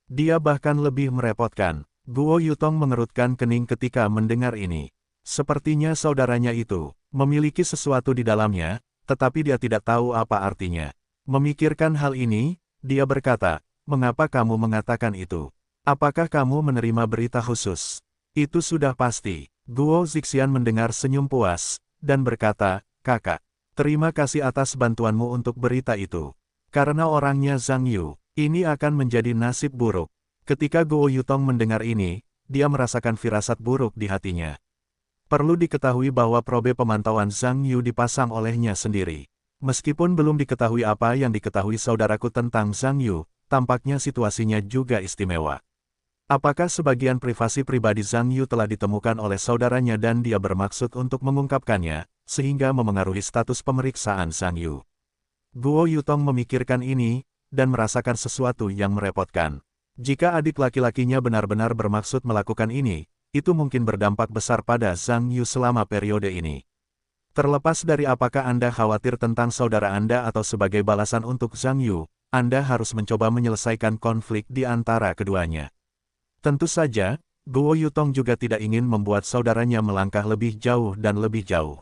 Dia bahkan lebih merepotkan." Guo Yutong mengerutkan kening ketika mendengar ini. Sepertinya saudaranya itu memiliki sesuatu di dalamnya, tetapi dia tidak tahu apa artinya. Memikirkan hal ini, dia berkata, "Mengapa kamu mengatakan itu? Apakah kamu menerima berita khusus?" "Itu sudah pasti." Guo Zixian mendengar senyum puas, dan berkata, "Kakak, terima kasih atas bantuanmu untuk berita itu. Karena orangnya Zhang Yu, ini akan menjadi nasib buruk." Ketika Guo Yutong mendengar ini, dia merasakan firasat buruk di hatinya. Perlu diketahui bahwa probe pemantauan Zhang Yu dipasang olehnya sendiri. Meskipun belum diketahui apa yang diketahui saudaraku tentang Zhang Yu, tampaknya situasinya juga istimewa. Apakah sebagian privasi pribadi Zhang Yu telah ditemukan oleh saudaranya dan dia bermaksud untuk mengungkapkannya, sehingga memengaruhi status pemeriksaan Zhang Yu? Guo Yutong memikirkan ini, dan merasakan sesuatu yang merepotkan. Jika adik laki-lakinya benar-benar bermaksud melakukan ini, itu mungkin berdampak besar pada Zhang Yu selama periode ini. Terlepas dari apakah Anda khawatir tentang saudara Anda atau sebagai balasan untuk Zhang Yu, Anda harus mencoba menyelesaikan konflik di antara keduanya. Tentu saja, Guo Yutong juga tidak ingin membuat saudaranya melangkah lebih jauh dan lebih jauh.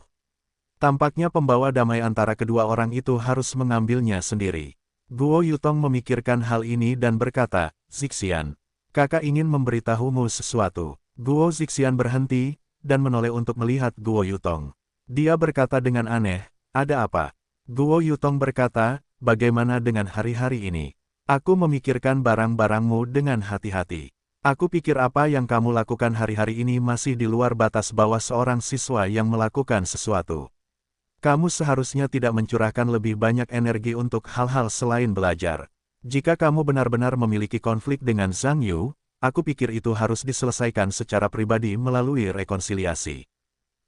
Tampaknya pembawa damai antara kedua orang itu harus mengambilnya sendiri. Guo Yutong memikirkan hal ini dan berkata, "Zixian, kakak ingin memberitahumu sesuatu." Guo Zixian berhenti, dan menoleh untuk melihat Guo Yutong. Dia berkata dengan aneh, "Ada apa?" Guo Yutong berkata, "Bagaimana dengan hari-hari ini? Aku memikirkan barang-barangmu dengan hati-hati. Aku pikir apa yang kamu lakukan hari-hari ini masih di luar batas bawah seorang siswa yang melakukan sesuatu. Kamu seharusnya tidak mencurahkan lebih banyak energi untuk hal-hal selain belajar. Jika kamu benar-benar memiliki konflik dengan Zhang Yu, aku pikir itu harus diselesaikan secara pribadi melalui rekonsiliasi.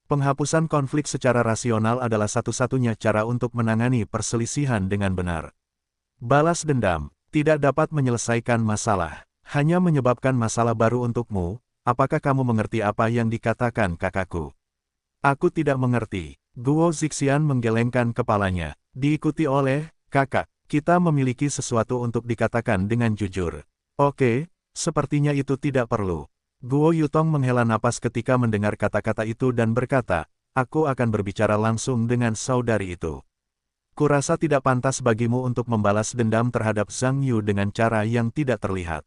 Penghapusan konflik secara rasional adalah satu-satunya cara untuk menangani perselisihan dengan benar. Balas dendam tidak dapat menyelesaikan masalah, hanya menyebabkan masalah baru untukmu. Apakah kamu mengerti apa yang dikatakan kakakku?" "Aku tidak mengerti." Guo Zixian menggelengkan kepalanya. Diikuti oleh, "Kakak, kita memiliki sesuatu untuk dikatakan dengan jujur." "Oke, sepertinya itu tidak perlu." Guo Yutong menghela napas ketika mendengar kata-kata itu dan berkata, "Aku akan berbicara langsung dengan saudari itu. Kurasa tidak pantas bagimu untuk membalas dendam terhadap Zhang Yu dengan cara yang tidak terlihat.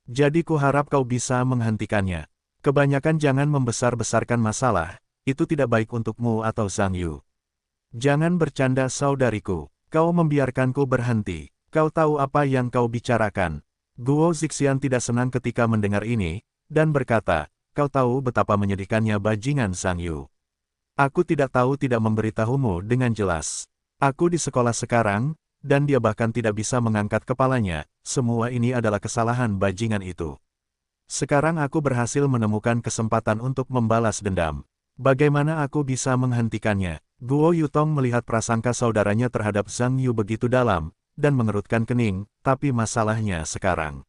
Jadi kuharap kau bisa menghentikannya. Kebanyakan jangan membesar-besarkan masalah, itu tidak baik untukmu atau Zhang Yu. Jangan bercanda saudariku, kau membiarkanku berhenti, kau tahu apa yang kau bicarakan." Guo Zixian tidak senang ketika mendengar ini, dan berkata, "Kau tahu betapa menyedihkannya bajingan Zhang Yu. Aku tidak tahu tidak memberitahumu dengan jelas. Aku di sekolah sekarang, dan dia bahkan tidak bisa mengangkat kepalanya. Semua ini adalah kesalahan bajingan itu. Sekarang aku berhasil menemukan kesempatan untuk membalas dendam. Bagaimana aku bisa menghentikannya?" Guo Yutong melihat prasangka saudaranya terhadap Zhang Yu begitu dalam, dan mengerutkan kening, "Tapi masalahnya sekarang,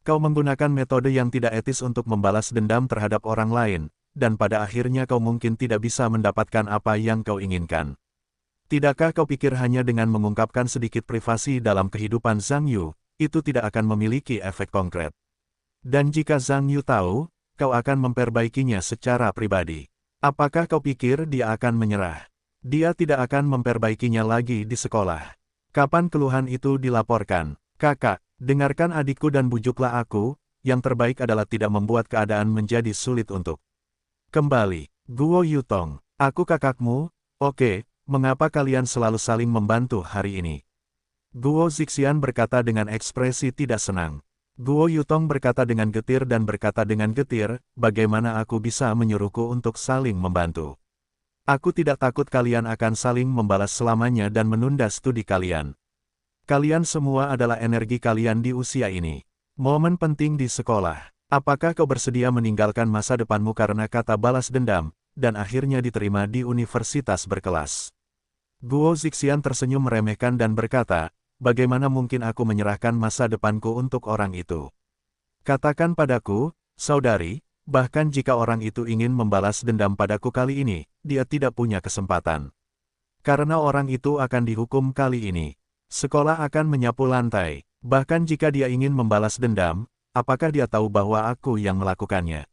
kau menggunakan metode yang tidak etis untuk membalas dendam terhadap orang lain, dan pada akhirnya kau mungkin tidak bisa mendapatkan apa yang kau inginkan. Tidakkah kau pikir hanya dengan mengungkapkan sedikit privasi dalam kehidupan Zhang Yu, itu tidak akan memiliki efek konkret? Dan jika Zhang Yu tahu, kau akan memperbaikinya secara pribadi. Apakah kau pikir dia akan menyerah? Dia tidak akan memperbaikinya lagi di sekolah. Kapan keluhan itu dilaporkan? Kakak, dengarkan adikku dan bujuklah aku, yang terbaik adalah tidak membuat keadaan menjadi sulit untuk kembali. Guo Yutong, aku kakakmu, oke, mengapa kalian selalu saling membantu hari ini? Guo Zixian berkata dengan ekspresi tidak senang. Guo Yutong berkata dengan getir dan berkata dengan getir, bagaimana aku bisa menyuruhku untuk saling membantu? Aku tidak takut kalian akan saling membalas selamanya dan menunda studi kalian. Kalian semua adalah energi kalian di usia ini. Momen penting di sekolah. Apakah kau bersedia meninggalkan masa depanmu karena kata balas dendam, dan akhirnya diterima di universitas berkelas? Guo Zixian tersenyum meremehkan dan berkata, bagaimana mungkin aku menyerahkan masa depanku untuk orang itu? Katakan padaku, saudari, bahkan jika orang itu ingin membalas dendam padaku kali ini, dia tidak punya kesempatan. Karena orang itu akan dihukum kali ini. Sekolah akan menyapu lantai. Bahkan jika dia ingin membalas dendam, apakah dia tahu bahwa aku yang melakukannya?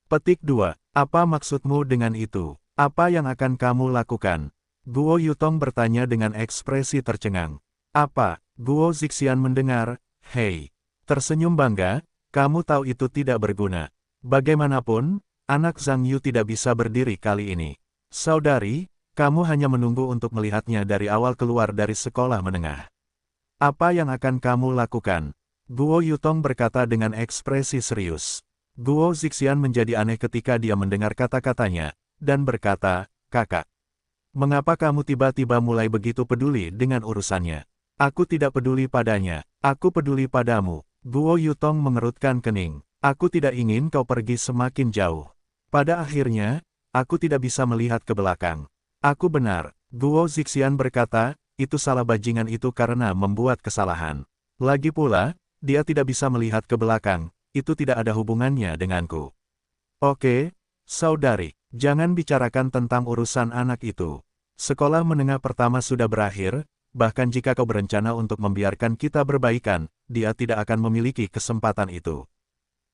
Petik 2. Apa maksudmu dengan itu? Apa yang akan kamu lakukan? Guo Yutong bertanya dengan ekspresi tercengang. Apa? Guo Zixian mendengar, hei. Tersenyum bangga, kamu tahu itu tidak berguna. Bagaimanapun, anak Zhang Yu tidak bisa berdiri kali ini. Saudari, kamu hanya menunggu untuk melihatnya dari awal keluar dari sekolah menengah. Apa yang akan kamu lakukan? Guo Yutong berkata dengan ekspresi serius. Guo Zixian menjadi aneh ketika dia mendengar kata-katanya, dan berkata, kakak. Mengapa kamu tiba-tiba mulai begitu peduli dengan urusannya? Aku tidak peduli padanya, aku peduli padamu. Guo Yutong mengerutkan kening. Aku tidak ingin kau pergi semakin jauh. Pada akhirnya, aku tidak bisa melihat ke belakang. Aku benar, Guo Zixian berkata, itu salah bajingan itu karena membuat kesalahan. Lagi pula, dia tidak bisa melihat ke belakang, itu tidak ada hubungannya denganku. Oke, saudari, jangan bicarakan tentang urusan anak itu. Sekolah menengah pertama sudah berakhir, bahkan jika kau berencana untuk membiarkan kita berbaikan, dia tidak akan memiliki kesempatan itu.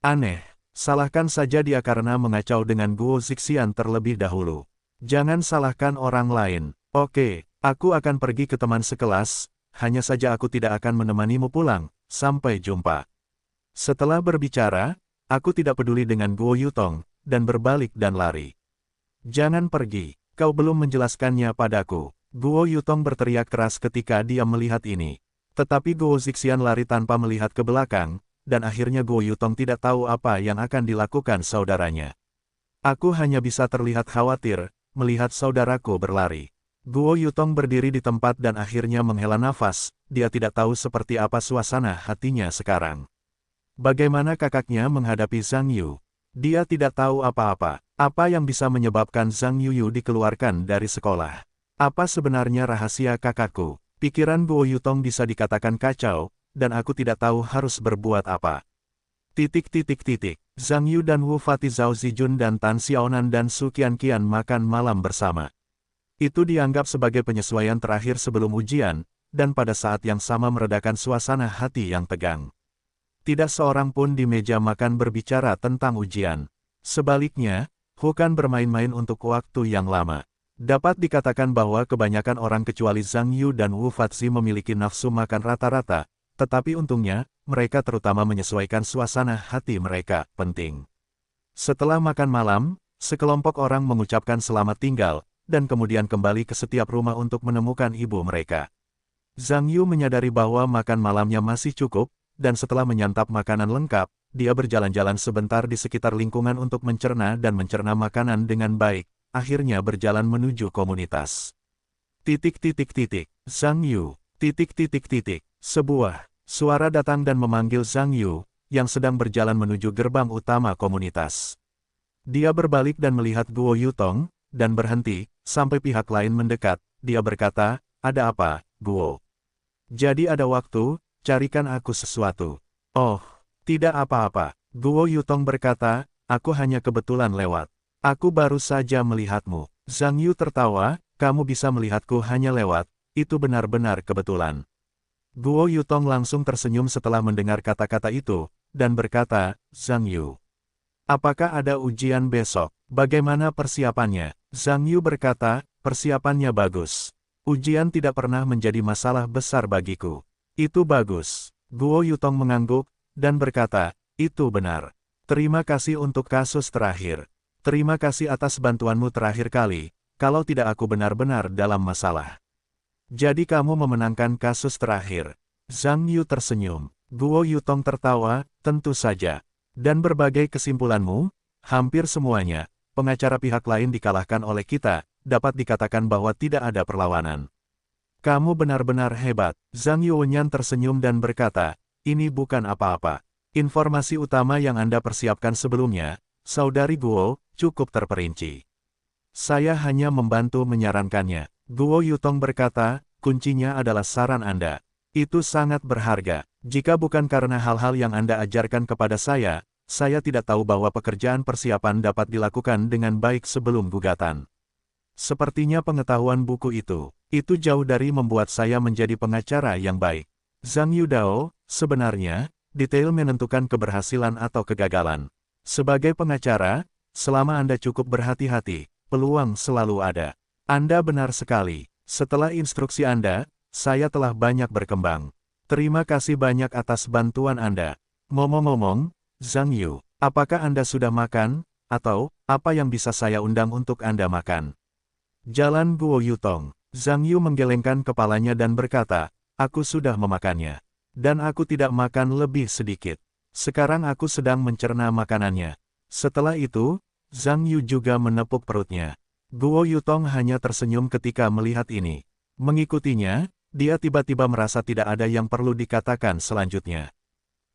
Aneh, salahkan saja dia karena mengacau dengan Guo Zixian terlebih dahulu. Jangan salahkan orang lain. Oke, aku akan pergi ke teman sekelas, hanya saja aku tidak akan menemanimu pulang, sampai jumpa. Setelah berbicara, aku tidak peduli dengan Guo Yutong, dan berbalik dan lari. Jangan pergi, kau belum menjelaskannya padaku. Guo Yutong berteriak keras ketika dia melihat ini. Tetapi Guo Zixian lari tanpa melihat ke belakang, dan akhirnya Guo Yutong tidak tahu apa yang akan dilakukan saudaranya. Aku hanya bisa terlihat khawatir, melihat saudaraku berlari. Guo Yutong berdiri di tempat dan akhirnya menghela nafas, dia tidak tahu seperti apa suasana hatinya sekarang. Bagaimana kakaknya menghadapi Zhang Yu? Dia tidak tahu apa-apa. Apa yang bisa menyebabkan Zhang Yu dikeluarkan dari sekolah? Apa sebenarnya rahasia kakakku? Pikiran Guo Yutong bisa dikatakan kacau, dan aku tidak tahu harus berbuat apa. Zhang Yu dan Wu Fati Zhao Zijun dan Tan Xiaonan dan Su Qianqian makan malam bersama. Itu dianggap sebagai penyesuaian terakhir sebelum ujian, dan pada saat yang sama meredakan suasana hati yang tegang. Tidak seorang pun di meja makan berbicara tentang ujian. Sebaliknya, bukan bermain-main untuk waktu yang lama. Dapat dikatakan bahwa kebanyakan orang kecuali Zhang Yu dan Wu Fatzi memiliki nafsu makan rata-rata, tetapi untungnya, mereka terutama menyesuaikan suasana hati mereka, penting. Setelah makan malam, sekelompok orang mengucapkan selamat tinggal, dan kemudian kembali ke setiap rumah untuk menemukan ibu mereka. Zhang Yu menyadari bahwa makan malamnya masih cukup, dan setelah menyantap makanan lengkap, dia berjalan-jalan sebentar di sekitar lingkungan untuk mencerna dan mencerna makanan dengan baik, akhirnya berjalan menuju komunitas. Zhang Yu. Sebuah suara datang dan memanggil Zhang Yu, yang sedang berjalan menuju gerbang utama komunitas. Dia berbalik dan melihat Guo Yutong, dan berhenti, sampai pihak lain mendekat. Dia berkata, ada apa, Guo? Jadi ada waktu, carikan aku sesuatu. Oh, tidak apa-apa. Guo Yutong berkata, aku hanya kebetulan lewat. Aku baru saja melihatmu. Zhang Yu tertawa, kamu bisa melihatku hanya lewat, itu benar-benar kebetulan. Guo Yutong langsung tersenyum setelah mendengar kata-kata itu, dan berkata, Zhang Yu. Apakah ada ujian besok? Bagaimana persiapannya? Zhang Yu berkata, persiapannya bagus. Ujian tidak pernah menjadi masalah besar bagiku. Itu bagus. Guo Yutong mengangguk, dan berkata, itu benar. Terima kasih untuk kasus terakhir. Terima kasih atas bantuanmu terakhir kali, kalau tidak aku benar-benar dalam masalah. Jadi kamu memenangkan kasus terakhir. Zhang Yu tersenyum. Guo Yutong tertawa, tentu saja. Dan berbagai kesimpulanmu, hampir semuanya, pengacara pihak lain dikalahkan oleh kita, dapat dikatakan bahwa tidak ada perlawanan. Kamu benar-benar hebat. Zhang Yuanyan tersenyum dan berkata, ini bukan apa-apa. Informasi utama yang Anda persiapkan sebelumnya, Saudari Guo, cukup terperinci. Saya hanya membantu menyarankannya. Guo Yutong berkata, kuncinya adalah saran Anda. Itu sangat berharga. Jika bukan karena hal-hal yang Anda ajarkan kepada saya tidak tahu bahwa pekerjaan persiapan dapat dilakukan dengan baik sebelum gugatan. Sepertinya pengetahuan buku itu jauh dari membuat saya menjadi pengacara yang baik. Zhang Yudao, sebenarnya, detail menentukan keberhasilan atau kegagalan. Sebagai pengacara, selama Anda cukup berhati-hati, peluang selalu ada. Anda benar sekali. Setelah instruksi Anda, saya telah banyak berkembang. Terima kasih banyak atas bantuan Anda. Ngomong-ngomong, Zhang Yu, apakah Anda sudah makan, atau apa yang bisa saya undang untuk Anda makan? Jalan Guo Yutong. Zhang Yu menggelengkan kepalanya dan berkata, aku sudah memakannya. Dan aku tidak makan lebih sedikit. Sekarang aku sedang mencerna makanannya. Setelah itu, Zhang Yu juga menepuk perutnya. Guo Yutong hanya tersenyum ketika melihat ini. Mengikutinya, dia tiba-tiba merasa tidak ada yang perlu dikatakan selanjutnya.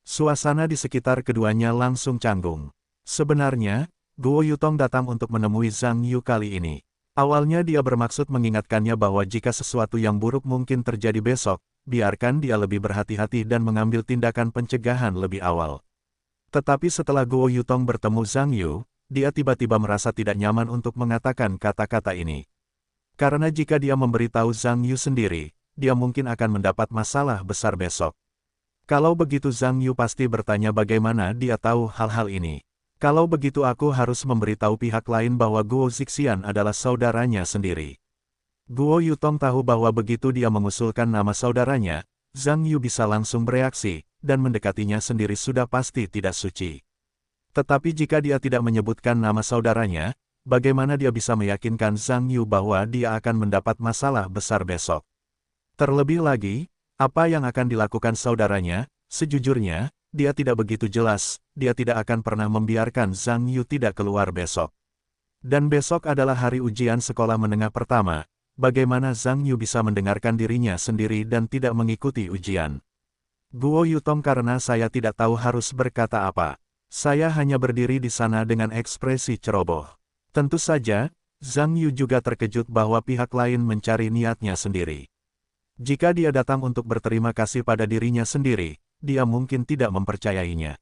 Suasana di sekitar keduanya langsung canggung. Sebenarnya, Guo Yutong datang untuk menemui Zhang Yu kali ini. Awalnya dia bermaksud mengingatkannya bahwa jika sesuatu yang buruk mungkin terjadi besok, biarkan dia lebih berhati-hati dan mengambil tindakan pencegahan lebih awal. Tetapi setelah Guo Yutong bertemu Zhang Yu, dia tiba-tiba merasa tidak nyaman untuk mengatakan kata-kata ini. Karena jika dia memberitahu Zhang Yu sendiri, dia mungkin akan mendapat masalah besar besok. Kalau begitu Zhang Yu pasti bertanya bagaimana dia tahu hal-hal ini. Kalau begitu aku harus memberitahu pihak lain bahwa Guo Zixian adalah saudaranya sendiri. Guo Yutong tahu bahwa begitu dia mengusulkan nama saudaranya, Zhang Yu bisa langsung bereaksi, dan mendekatinya sendiri sudah pasti tidak suci. Tetapi jika dia tidak menyebutkan nama saudaranya, bagaimana dia bisa meyakinkan Zhang Yu bahwa dia akan mendapat masalah besar besok? Terlebih lagi, apa yang akan dilakukan saudaranya, sejujurnya, dia tidak begitu jelas, dia tidak akan pernah membiarkan Zhang Yu tidak keluar besok. Dan besok adalah hari ujian sekolah menengah pertama. Bagaimana Zhang Yu bisa mendengarkan dirinya sendiri dan tidak mengikuti ujian? Guo Yutong, karena saya tidak tahu harus berkata apa. Saya hanya berdiri di sana dengan ekspresi ceroboh. Tentu saja, Zhang Yu juga terkejut bahwa pihak lain mencari niatnya sendiri. Jika dia datang untuk berterima kasih pada dirinya sendiri, dia mungkin tidak mempercayainya.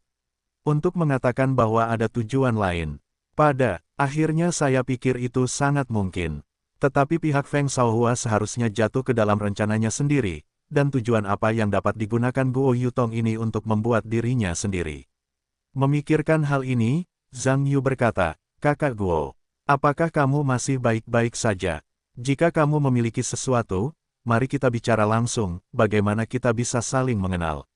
Untuk mengatakan bahwa ada tujuan lain. Pada akhirnya saya pikir itu sangat mungkin. Tetapi pihak Feng Shaohua seharusnya jatuh ke dalam rencananya sendiri, dan tujuan apa yang dapat digunakan Guo Yutong ini untuk membuat dirinya sendiri. Memikirkan hal ini, Zhang Yu berkata, Kakak Guo, apakah kamu masih baik-baik saja? Jika kamu memiliki sesuatu, mari kita bicara langsung, bagaimana kita bisa saling mengenal.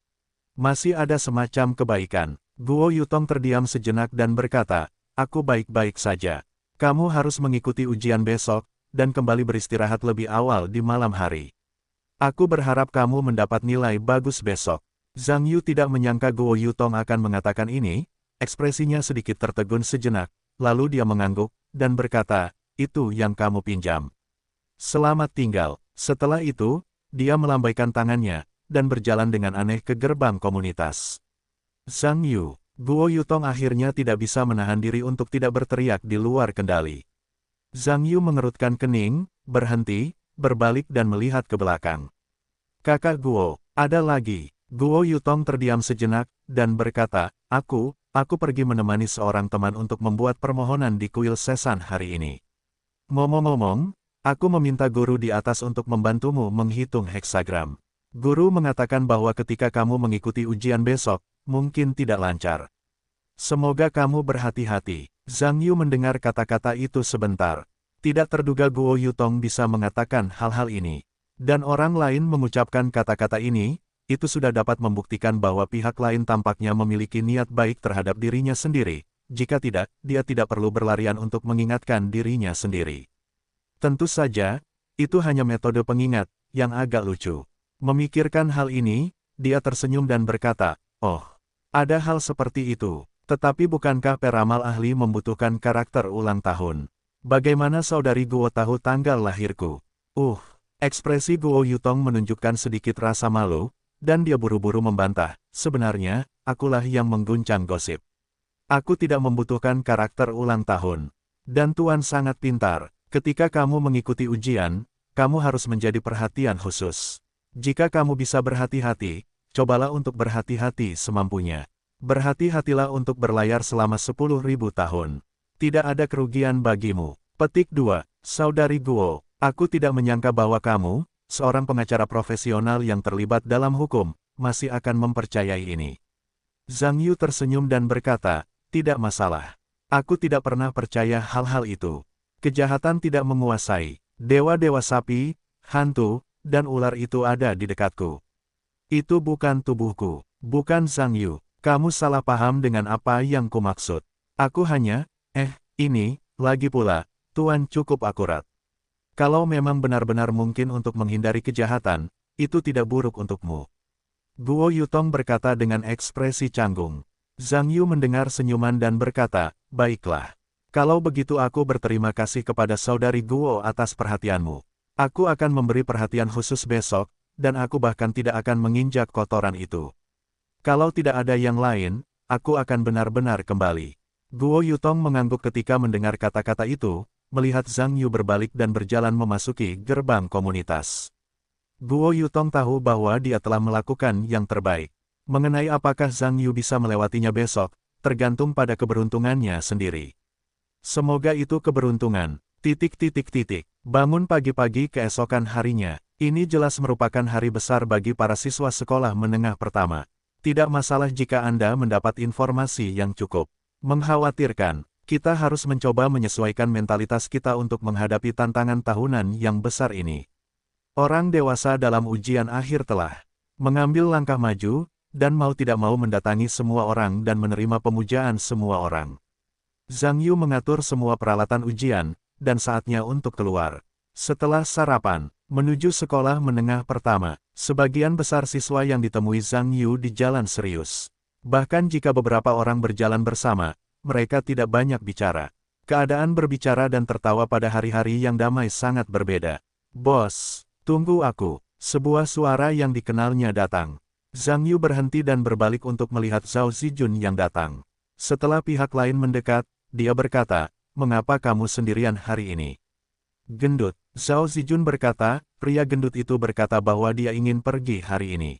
Masih ada semacam kebaikan. Guo Yutong terdiam sejenak dan berkata, aku baik-baik saja. Kamu harus mengikuti ujian besok, dan kembali beristirahat lebih awal di malam hari. Aku berharap kamu mendapat nilai bagus besok. Zhang Yu tidak menyangka Guo Yutong akan mengatakan ini, ekspresinya sedikit tertegun sejenak, lalu dia mengangguk, dan berkata, itu yang kamu pinjam. Selamat tinggal. Setelah itu, dia melambaikan tangannya, dan berjalan dengan aneh ke gerbang komunitas. Zhang Yu, Guo Yutong akhirnya tidak bisa menahan diri untuk tidak berteriak di luar kendali. Zhang Yu mengerutkan kening, berhenti, berbalik dan melihat ke belakang. Kakak Guo, ada lagi. Guo Yutong terdiam sejenak, dan berkata, aku pergi menemani seorang teman untuk membuat permohonan di kuil Sesan hari ini. Ngomong-ngomong, Aku meminta guru di atas untuk membantumu menghitung heksagram. Guru mengatakan bahwa ketika kamu mengikuti ujian besok, mungkin tidak lancar. Semoga kamu berhati-hati. Zhang Yu mendengar kata-kata itu sebentar. Tidak terduga Guo Yutong bisa mengatakan hal-hal ini. Dan orang lain mengucapkan kata-kata ini, itu sudah dapat membuktikan bahwa pihak lain tampaknya memiliki niat baik terhadap dirinya sendiri. Jika tidak, dia tidak perlu berlarian untuk mengingatkan dirinya sendiri. Tentu saja, itu hanya metode pengingat, yang agak lucu. Memikirkan hal ini, dia tersenyum dan berkata, "Oh, ada hal seperti itu. Tetapi bukankah peramal ahli membutuhkan karakter ulang tahun? Bagaimana saudari Guo tahu tanggal lahirku?" Ekspresi Guo Yutong menunjukkan sedikit rasa malu, dan dia buru-buru membantah, "Sebenarnya, akulah yang mengguncang gosip. Aku tidak membutuhkan karakter ulang tahun. Dan Tuan sangat pintar. Ketika kamu mengikuti ujian, kamu harus menjadi perhatian khusus. Jika kamu bisa berhati-hati, cobalah untuk berhati-hati semampunya. Berhati-hatilah untuk berlayar selama 10.000 tahun. Tidak ada kerugian bagimu." Petik 2, Saudari Guo, aku tidak menyangka bahwa kamu, seorang pengacara profesional yang terlibat dalam hukum, masih akan mempercayai ini. Zhang Yu tersenyum dan berkata, "Tidak masalah. Aku tidak pernah percaya hal-hal itu. Kejahatan tidak menguasai. Dewa-dewa sapi, hantu, dan ular itu ada di dekatku. Itu bukan tubuhku." "Bukan Zhang Yu. Kamu salah paham dengan apa yang kumaksud. Aku hanya, ini, lagi pula, Tuan cukup akurat. Kalau memang benar-benar mungkin untuk menghindari kejahatan, itu tidak buruk untukmu." Guo Yutong berkata dengan ekspresi canggung. Zhang Yu mendengar senyuman dan berkata, "Baiklah. Kalau begitu aku berterima kasih kepada saudari Guo atas perhatianmu. Aku akan memberi perhatian khusus besok, dan aku bahkan tidak akan menginjak kotoran itu. Kalau tidak ada yang lain, aku akan benar-benar kembali." Guo Yutong mengangguk ketika mendengar kata-kata itu, melihat Zhang Yu berbalik dan berjalan memasuki gerbang komunitas. Guo Yutong tahu bahwa dia telah melakukan yang terbaik. Mengenai apakah Zhang Yu bisa melewatinya besok, tergantung pada keberuntungannya sendiri. Semoga itu keberuntungan. Bangun pagi-pagi keesokan harinya. Ini jelas merupakan hari besar bagi para siswa sekolah menengah pertama. Tidak masalah jika Anda mendapat informasi yang cukup mengkhawatirkan. Kita harus mencoba menyesuaikan mentalitas kita untuk menghadapi tantangan tahunan yang besar ini. Orang dewasa dalam ujian akhir telah mengambil langkah maju, dan mau tidak mau mendatangi semua orang dan menerima pemujaan semua orang. Zhang Yu mengatur semua peralatan ujian, dan saatnya untuk keluar. Setelah sarapan, menuju sekolah menengah pertama, sebagian besar siswa yang ditemui Zhang Yu di jalan serius. Bahkan jika beberapa orang berjalan bersama, mereka tidak banyak bicara. Keadaan berbicara dan tertawa pada hari-hari yang damai sangat berbeda. "Bos, tunggu aku." Sebuah suara yang dikenalnya datang. Zhang Yu berhenti dan berbalik untuk melihat Zhao Zijun yang datang. Setelah pihak lain mendekat, dia berkata, "Mengapa kamu sendirian hari ini?" "Gendut," Zhao Zijun berkata. Pria gendut itu berkata bahwa dia ingin pergi hari ini.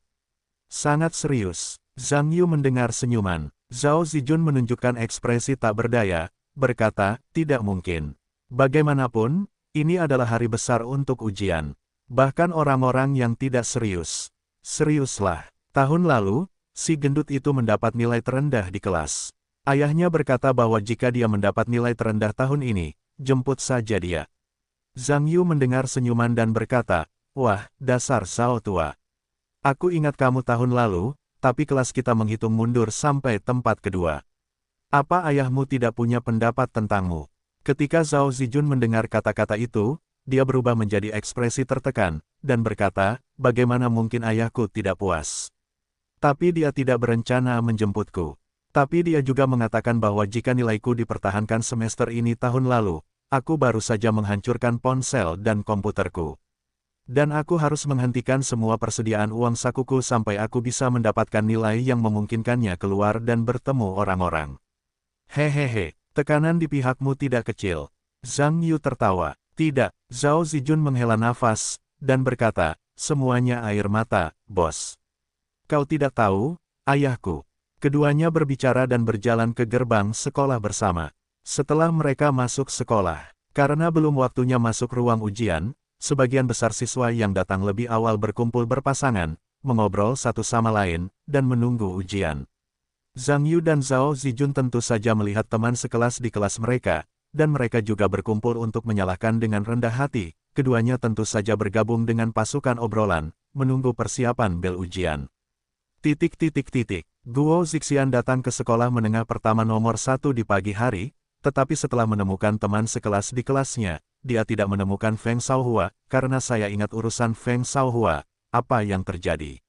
Sangat serius. Zhang Yu mendengar senyuman. Zhao Zijun menunjukkan ekspresi tak berdaya, berkata, "Tidak mungkin. Bagaimanapun, ini adalah hari besar untuk ujian. Bahkan orang-orang yang tidak serius. Seriuslah." Tahun lalu, si gendut itu mendapat nilai terendah di kelas. Ayahnya berkata bahwa jika dia mendapat nilai terendah tahun ini, jemput saja dia. Zhang Yu mendengar senyuman dan berkata, "Wah, dasar Zhao tua. Aku ingat kamu tahun lalu, tapi kelas kita menghitung mundur sampai tempat kedua. Apa ayahmu tidak punya pendapat tentangmu?" Ketika Zhao Zijun mendengar kata-kata itu, dia berubah menjadi ekspresi tertekan, dan berkata, "Bagaimana mungkin ayahku tidak puas? Tapi dia tidak berencana menjemputku. Tapi dia juga mengatakan bahwa jika nilaiku dipertahankan semester ini tahun lalu, aku baru saja menghancurkan ponsel dan komputerku. Dan aku harus menghentikan semua persediaan uang sakuku sampai aku bisa mendapatkan nilai yang memungkinkannya keluar dan bertemu orang-orang." "Hehehe, tekanan di pihakmu tidak kecil." Zhang Yu tertawa. "Tidak." Zhao Zijun menghela nafas, dan berkata, "Semuanya air mata, bos. Kau tidak tahu, ayahku." Keduanya berbicara dan berjalan ke gerbang sekolah bersama. Setelah mereka masuk sekolah, Karena belum waktunya masuk ruang ujian, sebagian besar siswa yang datang lebih awal berkumpul berpasangan, mengobrol satu sama lain, dan menunggu ujian. Zhang Yu dan Zhao Zijun tentu saja melihat teman sekelas di kelas mereka, dan mereka juga berkumpul untuk menyalahkan dengan rendah hati. Keduanya tentu saja bergabung dengan pasukan obrolan, menunggu persiapan bel ujian. Guo Zixian datang ke sekolah menengah pertama nomor 1 di pagi hari, tetapi setelah menemukan teman sekelas di kelasnya, dia tidak menemukan Feng Shaohua, karena saya ingat urusan Feng Shaohua, apa yang terjadi.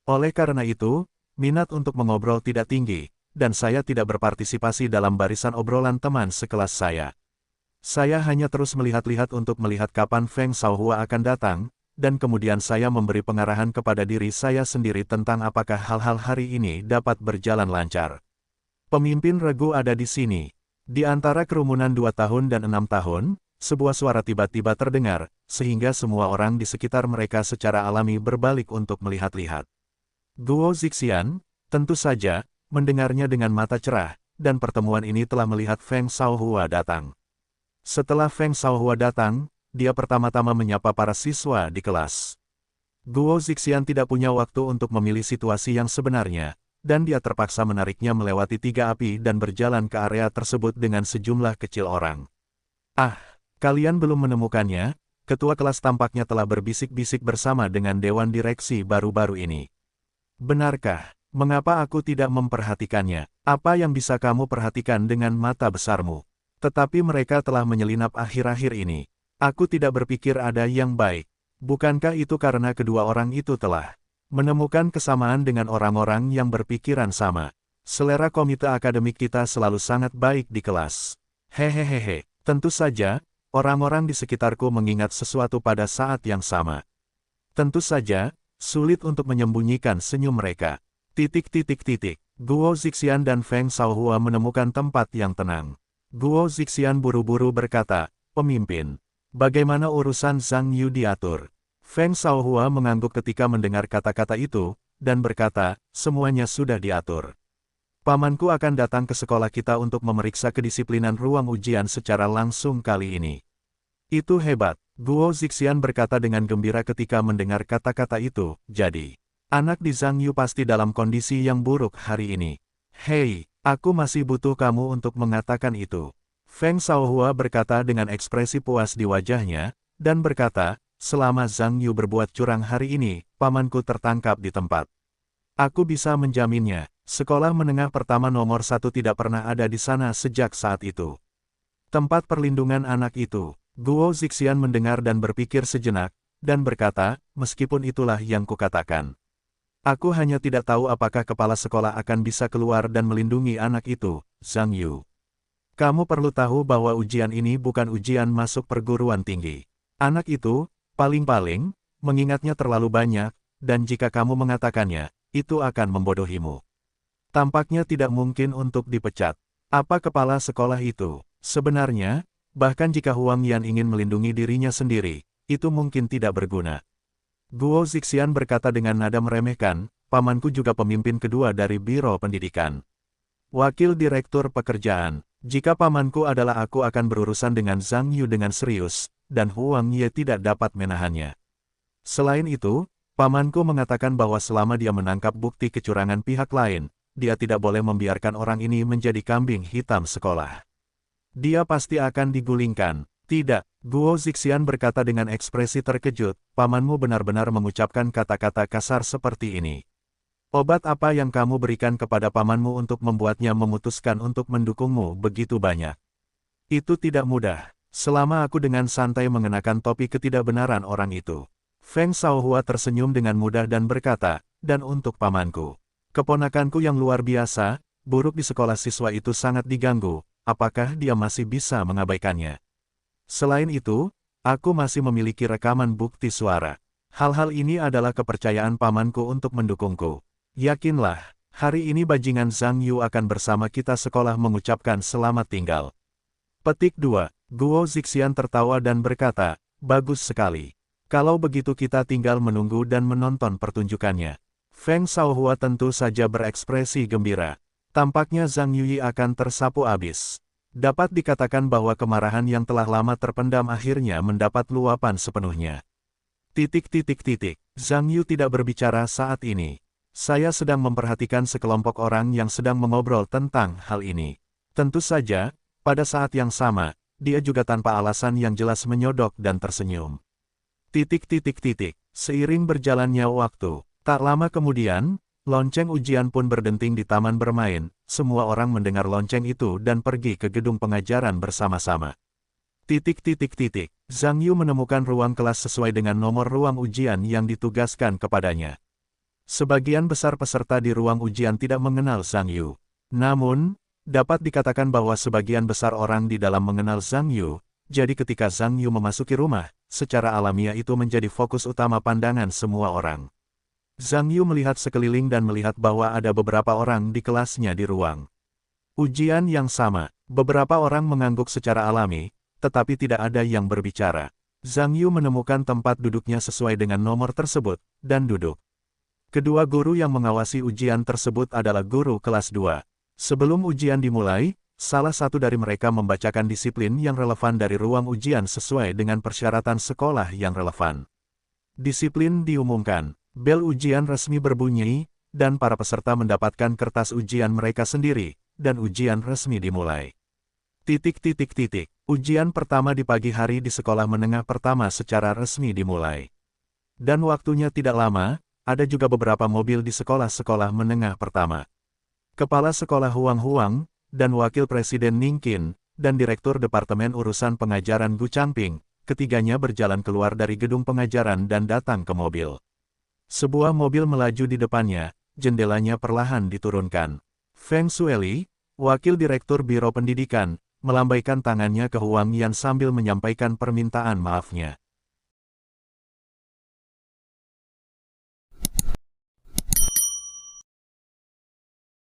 Oleh karena itu, minat untuk mengobrol tidak tinggi, dan saya tidak berpartisipasi dalam barisan obrolan teman sekelas saya. Saya hanya terus melihat-lihat untuk melihat kapan Feng Shaohua akan datang, dan kemudian saya memberi pengarahan kepada diri saya sendiri tentang apakah hal-hal hari ini dapat berjalan lancar. Pemimpin regu ada di sini. Di antara kerumunan 2 tahun dan 6 tahun, sebuah suara tiba-tiba terdengar, sehingga semua orang di sekitar mereka secara alami berbalik untuk melihat-lihat. Guo Zixian, tentu saja, mendengarnya dengan mata cerah, dan pertemuan ini telah melihat Feng Shaohua datang. Setelah Feng Shaohua datang, dia pertama-tama menyapa para siswa di kelas. Guo Zixian tidak punya waktu untuk memilih situasi yang sebenarnya, dan dia terpaksa menariknya melewati 3 api dan berjalan ke area tersebut dengan sejumlah kecil orang. Ah, kalian belum menemukannya? Ketua kelas tampaknya telah berbisik-bisik bersama dengan Dewan Direksi baru-baru ini. Benarkah? Mengapa aku tidak memperhatikannya? Apa yang bisa kamu perhatikan dengan mata besarmu? Tetapi mereka telah menyelinap akhir-akhir ini. Aku tidak berpikir ada yang baik. Bukankah itu karena kedua orang itu telah menemukan kesamaan dengan orang-orang yang berpikiran sama? Selera komite akademik kita selalu sangat baik di kelas. Hehehehe, tentu saja, orang-orang di sekitarku mengingat sesuatu pada saat yang sama. Tentu saja, sulit untuk menyembunyikan senyum mereka. Guo Zixian dan Feng Shaohua menemukan tempat yang tenang. Guo Zixian buru-buru berkata, "Pemimpin, bagaimana urusan Zhang Yu diatur?" Feng Shaohua mengangguk ketika mendengar kata-kata itu, dan berkata, "Semuanya sudah diatur. Pamanku akan datang ke sekolah kita untuk memeriksa kedisiplinan ruang ujian secara langsung kali ini." Itu hebat. Guo Zixian berkata dengan gembira ketika mendengar kata-kata itu. Jadi, anak di Zhang Yu pasti dalam kondisi yang buruk hari ini. Hei, aku masih butuh kamu untuk mengatakan itu. Feng Shaohua berkata dengan ekspresi puas di wajahnya, dan berkata, "Selama Zhang Yu berbuat curang hari ini, pamanku tertangkap di tempat. Aku bisa menjaminnya, sekolah menengah pertama nomor 1 tidak pernah ada di sana sejak saat itu. Tempat perlindungan anak itu." Guo Zixian mendengar dan berpikir sejenak, dan berkata, "Meskipun itulah yang kukatakan. Aku hanya tidak tahu apakah kepala sekolah akan bisa keluar dan melindungi anak itu, Zhang Yu. Kamu perlu tahu bahwa ujian ini bukan ujian masuk perguruan tinggi. Anak itu, paling-paling, mengingatnya terlalu banyak, dan jika kamu mengatakannya, itu akan membodohimu. Tampaknya tidak mungkin untuk dipecat. Apa kepala sekolah itu? Sebenarnya, bahkan jika Huang Yan ingin melindungi dirinya sendiri, itu mungkin tidak berguna." Guo Zixian berkata dengan nada meremehkan, "Pamanku juga pemimpin kedua dari Biro Pendidikan. Wakil Direktur Pekerjaan. Jika pamanku adalah aku akan berurusan dengan Zhang Yu dengan serius, dan Huang Ye tidak dapat menahannya. Selain itu, pamanku mengatakan bahwa selama dia menangkap bukti kecurangan pihak lain, dia tidak boleh membiarkan orang ini menjadi kambing hitam sekolah. Dia pasti akan digulingkan." "Tidak," Guo Zixian berkata dengan ekspresi terkejut, "pamanmu benar-benar mengucapkan kata-kata kasar seperti ini. Obat apa yang kamu berikan kepada pamanmu untuk membuatnya memutuskan untuk mendukungmu begitu banyak? Itu tidak mudah." Selama aku dengan santai mengenakan topi ketidakbenaran orang itu. Feng Shaohua tersenyum dengan mudah dan berkata, "Dan untuk pamanku. Keponakanku yang luar biasa, buruk di sekolah siswa itu sangat diganggu. Apakah dia masih bisa mengabaikannya? Selain itu, aku masih memiliki rekaman bukti suara. Hal-hal ini adalah kepercayaan pamanku untuk mendukungku. Yakinlah, hari ini bajingan Zhang Yu akan bersama kita sekolah mengucapkan selamat tinggal." Petik 2. Guo Zixian tertawa dan berkata, "Bagus sekali. Kalau begitu kita tinggal menunggu dan menonton pertunjukannya." Feng Shaohua tentu saja berekspresi gembira. Tampaknya Zhang Yui akan tersapu habis. Dapat dikatakan bahwa kemarahan yang telah lama terpendam akhirnya mendapat luapan sepenuhnya. Zhang Yu tidak berbicara saat ini. Saya sedang memperhatikan sekelompok orang yang sedang mengobrol tentang hal ini. Tentu saja, pada saat yang sama, dia juga tanpa alasan yang jelas menyodok dan tersenyum. Seiring berjalannya waktu, tak lama kemudian, lonceng ujian pun berdenting di taman bermain. Semua orang mendengar lonceng itu dan pergi ke gedung pengajaran bersama-sama. Zhang Yu menemukan ruang kelas sesuai dengan nomor ruang ujian yang ditugaskan kepadanya. Sebagian besar peserta di ruang ujian tidak mengenal Zhang Yu. Namun, dapat dikatakan bahwa sebagian besar orang di dalam mengenal Zhang Yu, jadi ketika Zhang Yu memasuki rumah, secara alamiah itu menjadi fokus utama pandangan semua orang. Zhang Yu melihat sekeliling dan melihat bahwa ada beberapa orang di kelasnya di ruang ujian yang sama. Beberapa orang mengangguk secara alami, tetapi tidak ada yang berbicara. Zhang Yu menemukan tempat duduknya sesuai dengan nomor tersebut, dan duduk. Kedua guru yang mengawasi ujian tersebut adalah guru kelas 2. Sebelum ujian dimulai, salah satu dari mereka membacakan disiplin yang relevan dari ruang ujian sesuai dengan persyaratan sekolah yang relevan. Disiplin diumumkan, bel ujian resmi berbunyi, dan para peserta mendapatkan kertas ujian mereka sendiri, dan ujian resmi dimulai. Ujian pertama di pagi hari di sekolah menengah pertama secara resmi dimulai. Dan waktunya tidak lama, ada juga beberapa mobil di sekolah-sekolah menengah pertama. Kepala Sekolah Huang Huang, dan Wakil Presiden Ning Qin, dan Direktur Departemen Urusan Pengajaran Gu Changping, ketiganya berjalan keluar dari gedung pengajaran dan datang ke mobil. Sebuah mobil melaju di depannya, jendelanya perlahan diturunkan. Feng Shueli, Wakil Direktur Biro Pendidikan, melambaikan tangannya ke Huang Yan sambil menyampaikan permintaan maafnya.